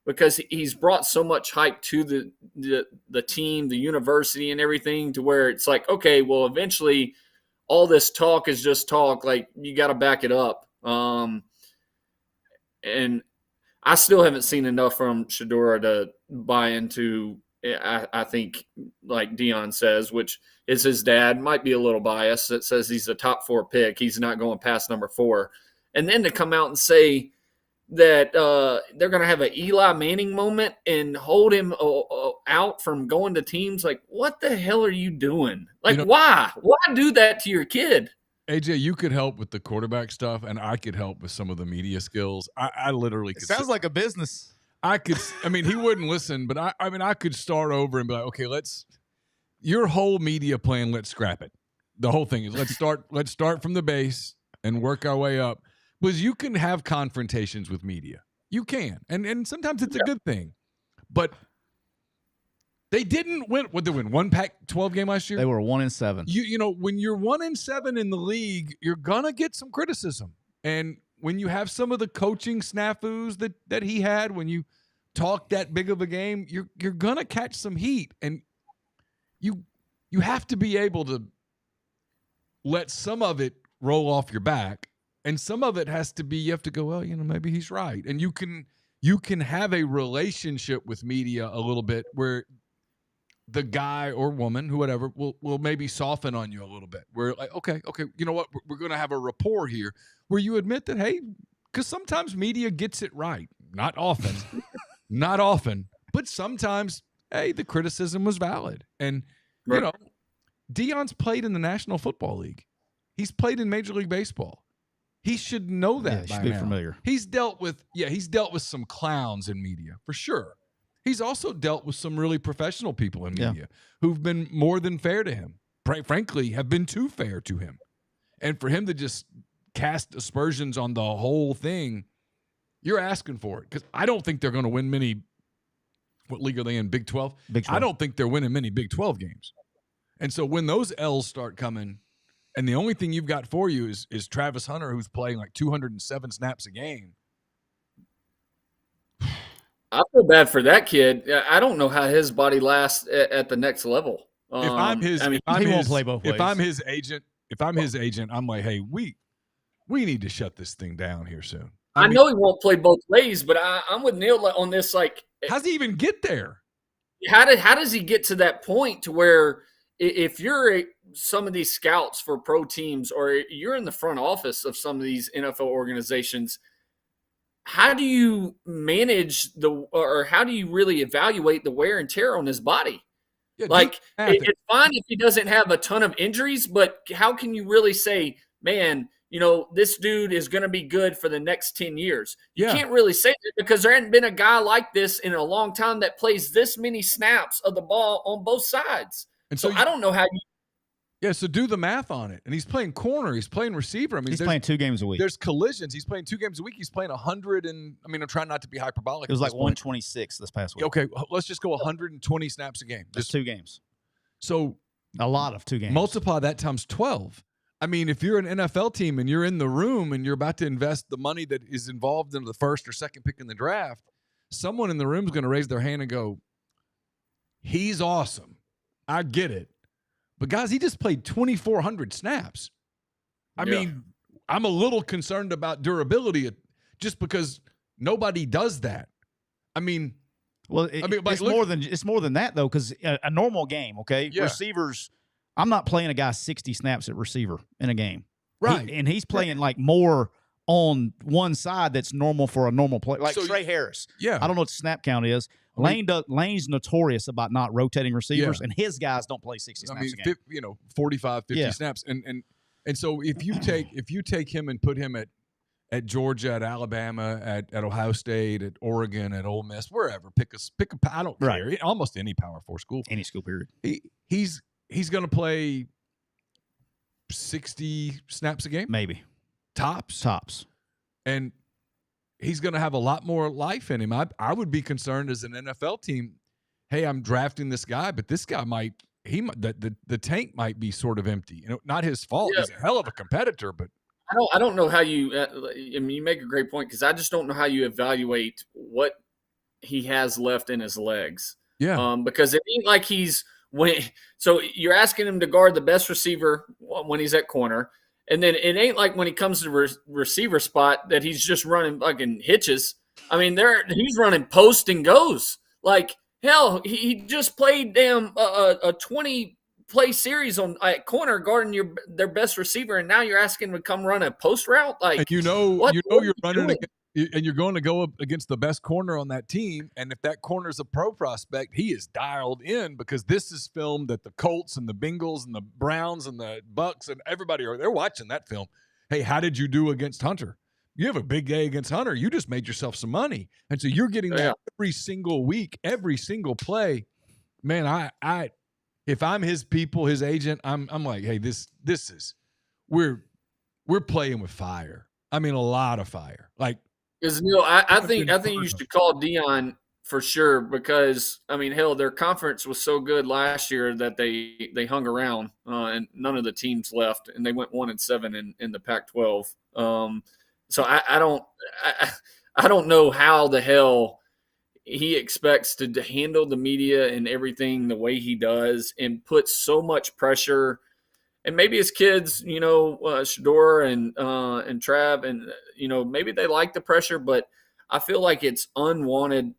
Speaker 3: because he's brought so much hype to the team, the university, and everything to where it's like, okay, well, eventually all this talk is just talk. Like you got to back it up. And I still haven't seen enough from Shedeur to buy into, I think, like Deion says, which is his dad, might be a little biased, that says he's a top 4 pick. He's not going past number 4. And then to come out and say that they're going to have an Eli Manning moment and hold him out from going to teams, like, what the hell are you doing? Like, why? Why do that to your kid?
Speaker 1: AJ, you could help with the quarterback stuff, and I could help with some of the media skills. I literally could.
Speaker 2: It sounds like a business.
Speaker 1: He wouldn't listen, but I could start over and be like, okay, your whole media plan, let's scrap it. The whole thing is let's start from the base and work our way up. Because you can have confrontations with media. You can. And sometimes it's a good thing. But They didn't win. What did they win? One Pac-12 game last year?
Speaker 2: They were 1-7.
Speaker 1: You know, when you're 1-7 in the league, you're gonna get some criticism. And when you have some of the coaching snafus that he had, when you talk that big of a game, you're gonna catch some heat. And you have to be able to let some of it roll off your back. And some of it has to be, you have to go, well, you know, maybe he's right. And you can have a relationship with media a little bit where the guy or woman, whoever, will maybe soften on you a little bit. We're like, okay, you know what? We're going to have a rapport here where you admit that, hey, because sometimes media gets it right. Not often, but sometimes, hey, the criticism was valid. And, you know, Deion's played in the National Football League. He's played in Major League Baseball. He should know that.
Speaker 2: He should be familiar.
Speaker 1: He's dealt with some clowns in media for sure. He's also dealt with some really professional people in media who've been more than fair to him. Frankly, have been too fair to him. And for him to just cast aspersions on the whole thing, you're asking for it. Because I don't think they're going to win many. What league are they in? Big 12?
Speaker 2: Big 12.
Speaker 1: I don't think they're winning many Big 12 games. And so when those L's start coming, and the only thing you've got for you is Travis Hunter, who's playing like 207 snaps a game.
Speaker 3: I feel bad for that kid. I don't know how his body lasts at the next level.
Speaker 1: If I'm his,
Speaker 2: he won't play both ways.
Speaker 1: If I'm his agent, I'm like, hey, we need to shut this thing down here soon.
Speaker 3: I know he won't play both ways, but I'm with Neal on this. Like,
Speaker 1: how's he even get there?
Speaker 3: How does he get to that point to where if you're some of these scouts for pro teams or you're in the front office of some of these NFL organizations, how do you manage or how do you really evaluate the wear and tear on his body?
Speaker 1: Yeah,
Speaker 3: like, it's fine if he doesn't have a ton of injuries, but how can you really say, man, you know, this dude is going to be good for the next 10 years? You can't really say that because there hasn't been a guy like this in a long time that plays this many snaps of the ball on both sides. And so I don't know how you.
Speaker 1: Yeah, so do the math on it. And he's playing corner. He's playing receiver. I mean,
Speaker 2: he's playing 2 games a week.
Speaker 1: There's collisions. He's playing 2 games a week. He's playing 100 and, I mean, I'm trying not to be hyperbolic.
Speaker 2: It was like 126 this past week.
Speaker 1: Okay, let's just go 120 snaps a game.
Speaker 2: Just 2 games.
Speaker 1: So
Speaker 2: a lot of 2 games.
Speaker 1: Multiply that times 12. I mean, if you're an NFL team and you're in the room and you're about to invest the money that is involved in the first or second pick in the draft, someone in the room is going to raise their hand and go, he's awesome. I get it. But, guys, he just played 2,400 snaps. I mean, I'm a little concerned about durability just because nobody does that. I mean,
Speaker 2: well, it's more than that, though, because a normal game, okay, receivers, I'm not playing a guy 60 snaps at receiver in a game.
Speaker 1: Right.
Speaker 2: And he's playing like more on one side that's normal for a normal play. Like Trey Harris.
Speaker 1: Yeah.
Speaker 2: I don't know what the snap count is. Lane's notorious about not rotating receivers, and his guys don't play 60 snaps a game.
Speaker 1: 45, 50 snaps. And so if you take him and put him at Georgia, at Alabama, at Ohio State, at Oregon, at Ole Miss, wherever, I don't care. Almost any Power 4 school.
Speaker 2: Any school period.
Speaker 1: He's going to play 60 snaps a game?
Speaker 2: Maybe.
Speaker 1: Tops. And he's going to have a lot more life in him. I would be concerned as an NFL team, hey, I'm drafting this guy, but this guy the tank might be sort of empty. You know, not his fault. Yeah. He's a hell of a competitor, but
Speaker 3: I don't know how you I mean, you make a great point because I just don't know how you evaluate what he has left in his legs.
Speaker 1: Yeah.
Speaker 3: Because it ain't like so you're asking him to guard the best receiver when he's at corner. And then it ain't like when he comes to the receiver spot that he's just running fucking hitches. I mean, he's running post and goes. Like, hell, he just played a 20-play series at corner guarding their best receiver, and now you're asking him to come run a post route? Like,
Speaker 1: and you're running and you're going to go up against the best corner on that team. And if that corner's a pro prospect, he is dialed in because this is film that the Colts and the Bengals and the Browns and the Bucks and everybody they're watching that film. Hey, how did you do against Hunter? You have a big day against Hunter. You just made yourself some money. And so you're getting that every single week, every single play. Man, I if I'm his people, his agent, I'm like, hey, this is we're playing with fire. I mean, a lot of fire. Like,
Speaker 3: because Neal, I think you should call Deion for sure, because I mean, hell, their conference was so good last year that they hung around, and none of the teams left, and they went 1-7 in the Pac-12. So I don't know how the hell he expects to handle the media and everything the way he does, and put so much pressure. And maybe his kids, Shador and Trav, and maybe they like the pressure, but I feel like it's unwanted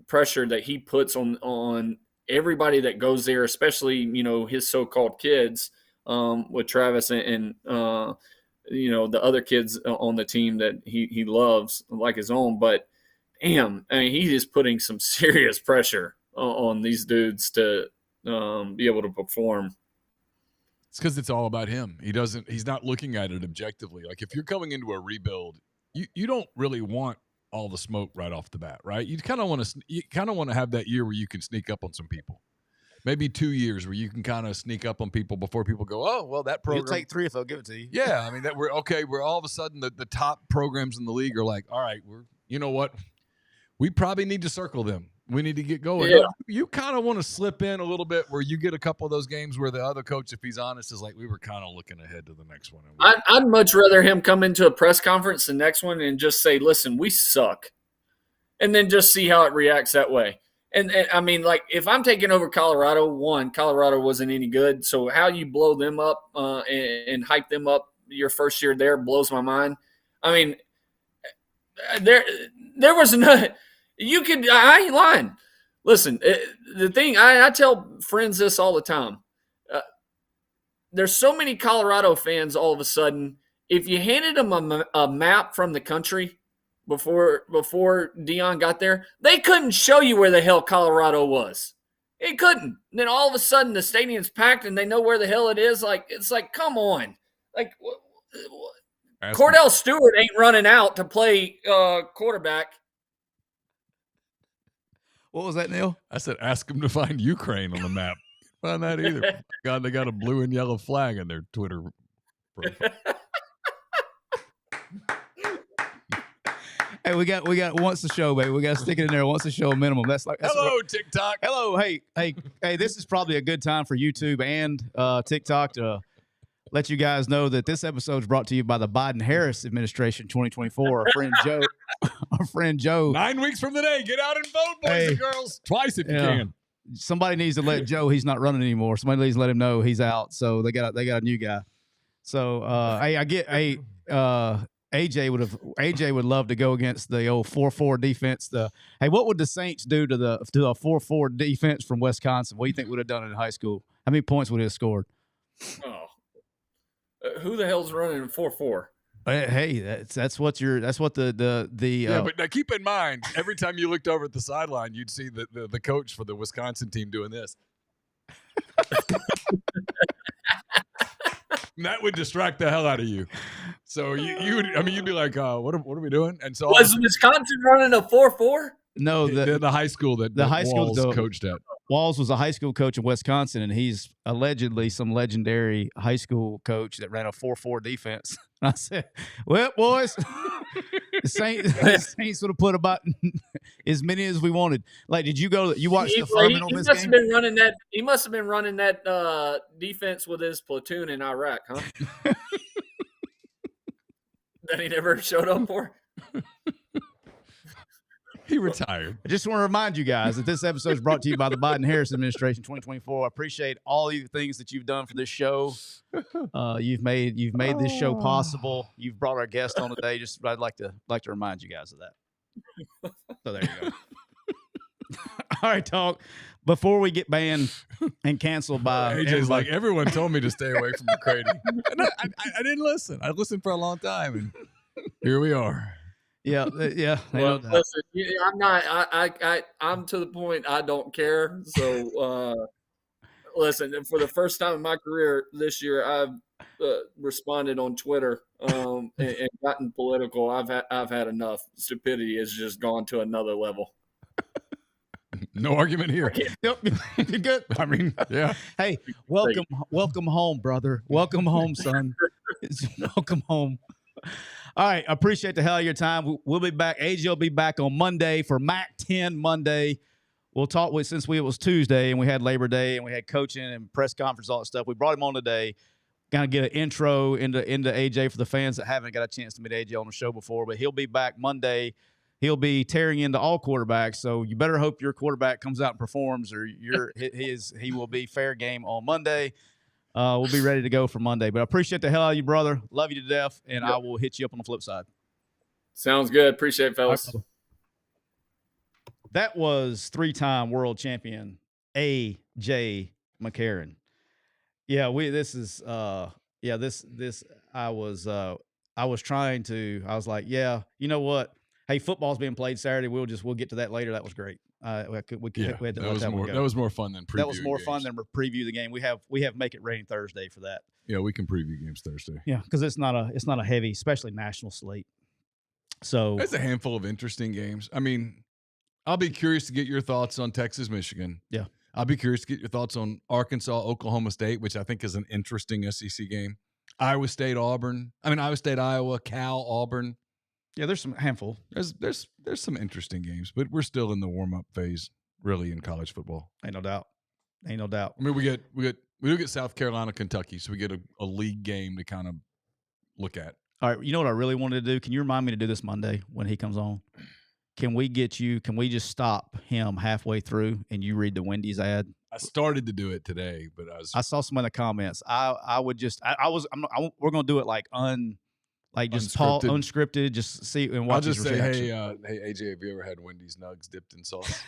Speaker 3: pressure that he puts on everybody that goes there, especially his so-called kids, with Travis and the other kids on the team that he loves like his own. But damn, I mean, he is putting some serious pressure on these dudes to be able to perform.
Speaker 1: It's because it's all about him. He's not looking at it objectively. Like, if you're coming into a rebuild, you don't really want all the smoke right off the bat, right? You kind of want to have that year where you can sneak up on some people. Maybe 2 years where you can kind of sneak up on people before people go, oh, well, that program.
Speaker 2: You'll take 3 if they'll give it to you.
Speaker 1: Yeah, I mean, we're all of a sudden the top programs in the league are like, all right, you know what? We probably need to circle them. We need to get going.
Speaker 3: Yeah.
Speaker 1: You kind of want to slip in a little bit where you get a couple of those games where the other coach, if he's honest, is like, we were kind of looking ahead to the next one.
Speaker 3: I'd much rather him come into a press conference the next one and just say, listen, we suck. And then just see how it reacts that way. And I mean, like, if I'm taking over Colorado wasn't any good. So how you blow them up and hype them up your first year there blows my mind. I mean, there was no – I ain't lying. Listen, the thing, I tell friends this all the time. There's so many Colorado fans all of a sudden, if you handed them a map from the country before Deion got there, they couldn't show you where the hell Colorado was. They couldn't. And then all of a sudden the stadium's packed and they know where the hell it is. Like, it's like, come on. Like, Cordell Stewart ain't running out to play quarterback.
Speaker 2: What was that, Neal?
Speaker 1: I said, ask them to find Ukraine on the map. Find that either. God, they got a blue and yellow flag in their Twitter profile.
Speaker 2: Hey, we got once a show, baby. We got to stick it in there once a show minimum. That's
Speaker 1: hello, TikTok.
Speaker 2: Hello, hey. This is probably a good time for YouTube and TikTok to let you guys know that this episode is brought to you by the Biden-Harris administration 2024. Our friend Joe.
Speaker 1: 9 weeks from today, get out and vote, boys and girls. Twice if you can.
Speaker 2: Somebody needs to let Joe. He's not running anymore. Somebody needs to let him know he's out. So they got a new guy. So AJ would love to go against the old 4-4 defense. What would the Saints do to the 4-4 defense from Wisconsin? What do you think would have done in high school? How many points would it have scored?
Speaker 3: Oh. Who the hell's running in 4-4?
Speaker 2: Hey, that's what the
Speaker 1: but now keep in mind, every time you looked over at the sideline, you'd see the coach for the Wisconsin team doing this. And that would distract the hell out of you. So you'd be like, what are we doing? And so
Speaker 3: was Wisconsin running a 4-4?
Speaker 2: No,
Speaker 1: the high school that Walls coached at.
Speaker 2: Walls was a high school coach in Wisconsin, and he's allegedly some legendary high school coach that ran a 4-4 defense. And I said, well, boys, the Saints would have put about as many as we wanted. Like, did you go? You watched the Furman on this game?
Speaker 3: He must have been running that defense with his platoon in Iraq, huh? That he never showed up for.
Speaker 1: He retired.
Speaker 2: I just want to remind you guys that this episode is brought to you by the Biden-Harris administration 2024. I appreciate all the things that you've done for this show. You've made this show possible. You've brought our guest on today. I'd like to remind you guys of that. So there you go. All right, talk. Before we get banned and canceled by
Speaker 1: AJ's like, everyone told me to stay away from McCready. I didn't listen. I listened for a long time, and here we are.
Speaker 2: Yeah.
Speaker 3: Well, listen, I'm not. I'm to the point. I don't care. So, listen. For the first time in my career this year, I've responded on Twitter and gotten political. I've had enough. Stupidity has just gone to another level.
Speaker 1: No argument here.
Speaker 2: Yep. Good.
Speaker 1: I mean, yeah.
Speaker 2: Hey, welcome home, brother. Welcome home, son. Welcome home. All right. I appreciate the hell of your time. We'll be back. AJ will be back on Monday for MAC 10 Monday. We'll talk with, since it was Tuesday and we had Labor Day and we had coaching and press conference, all that stuff. We brought him on today. Kind of get an intro into AJ for the fans that haven't got a chance to meet AJ on the show before, but he'll be back Monday. He'll be tearing into all quarterbacks, so you better hope your quarterback comes out and performs, or he will be fair game on Monday. We'll be ready to go for Monday. But I appreciate the hell out of you, brother. Love you to death, and I will hit you up on the flip side.
Speaker 3: Sounds good. Appreciate it, fellas.
Speaker 2: That was 3-time world champion AJ McCarron. Yeah, I was like, yeah, you know what? Hey, football's being played Saturday. We'll get to that later. That was great. That
Speaker 1: was more fun than previewing.
Speaker 2: That was more fun than preview the game. We have Make It Rain Thursday for that.
Speaker 1: Yeah, we can preview games Thursday.
Speaker 2: Yeah, because it's not a heavy, especially national slate. So
Speaker 1: there's a handful of interesting games. I mean, I'll be curious to get your thoughts on Texas, Michigan.
Speaker 2: Yeah.
Speaker 1: I'll be curious to get your thoughts on Arkansas, Oklahoma State, which I think is an interesting SEC game. Iowa State, Iowa, Cal, Auburn.
Speaker 2: Yeah, there's some handful.
Speaker 1: There's some interesting games, but we're still in the warm-up phase, really, in college football.
Speaker 2: Ain't no doubt. I
Speaker 1: mean, we do get South Carolina, Kentucky, so we get a league game to kind of look at.
Speaker 2: All right, you know what I really wanted to do? Can you remind me to do this Monday when he comes on? Can we just stop him halfway through and you read the Wendy's ad?
Speaker 1: I started to do it today, but
Speaker 2: I saw some in the comments. We're gonna do it like unscripted, just see and watch.
Speaker 1: I'll just say, hey AJ, have you ever had Wendy's nugs dipped in sauce?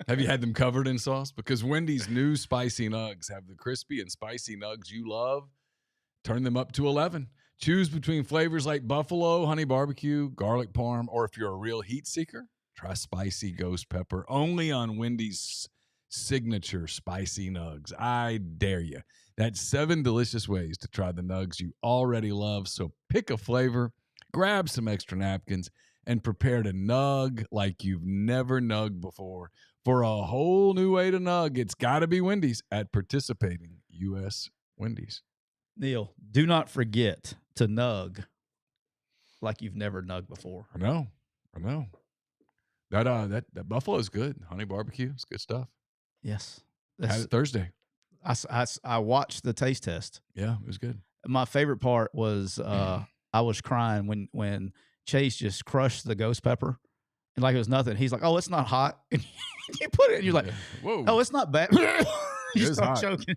Speaker 1: Have you had them covered in sauce? Because Wendy's new spicy nugs have the crispy and spicy nugs you love. Turn them up to 11. Choose between flavors like buffalo, honey barbecue, garlic parm, or if you're a real heat seeker, try spicy ghost pepper. Only on Wendy's signature spicy nugs. I dare you. That's 7 delicious ways to try the nugs you already love. So pick a flavor, grab some extra napkins, and prepare to nug like you've never nugged before. For a whole new way to nug, it's got to be Wendy's at participating U.S. Wendy's.
Speaker 2: Neal, do not forget to nug like you've never nugged before.
Speaker 1: I know. That buffalo is good. Honey barbecue, it's good stuff.
Speaker 2: Yes.
Speaker 1: Had it Thursday.
Speaker 2: I watched the taste test.
Speaker 1: Yeah, it was good.
Speaker 2: My favorite part was I was crying when Chase just crushed the ghost pepper. And like it was nothing. He's like, "Oh, it's not hot." And you put it, and you're like,
Speaker 1: "Whoa,
Speaker 2: oh, it's not bad."
Speaker 1: You start choking.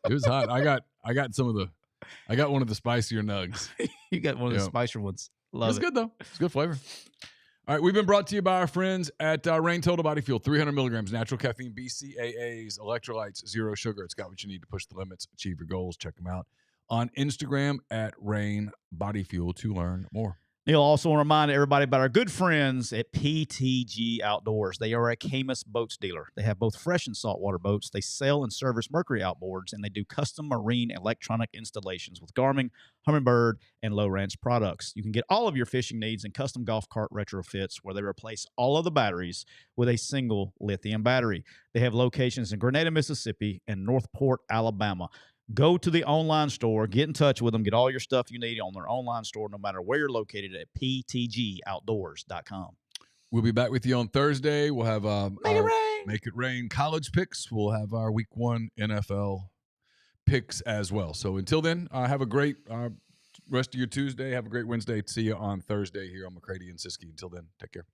Speaker 1: It was hot. I got one of the spicier nugs.
Speaker 2: You got one of the spicier ones. Love it.
Speaker 1: It's good though. It's good flavor. All right, we've been brought to you by our friends at Rain Total Body Fuel. 300 milligrams natural caffeine, BCAAs, electrolytes, zero sugar. It's got what you need to push the limits, achieve your goals. Check them out on Instagram at Rain Body Fuel to learn more.
Speaker 2: Neal, also want to remind everybody about our good friends at PTG Outdoors. They are a Camus boats dealer. They have both fresh and saltwater boats. They sell and service Mercury outboards, and they do custom marine electronic installations with Garmin, Humminbird, and Low Ranch products. You can get all of your fishing needs and custom golf cart retrofits where they replace all of the batteries with a single lithium battery. They have locations in Grenada, Mississippi, and Northport, Alabama. Go to the online store, get in touch with them, get all your stuff you need on their online store, no matter where you're located at ptgoutdoors.com.
Speaker 1: We'll be back with you on Thursday. We'll have Make It Rain college picks. We'll have our week 1 NFL picks as well. So until then, have a great rest of your Tuesday. Have a great Wednesday. See you on Thursday here on McCready and Siskey. Until then, take care.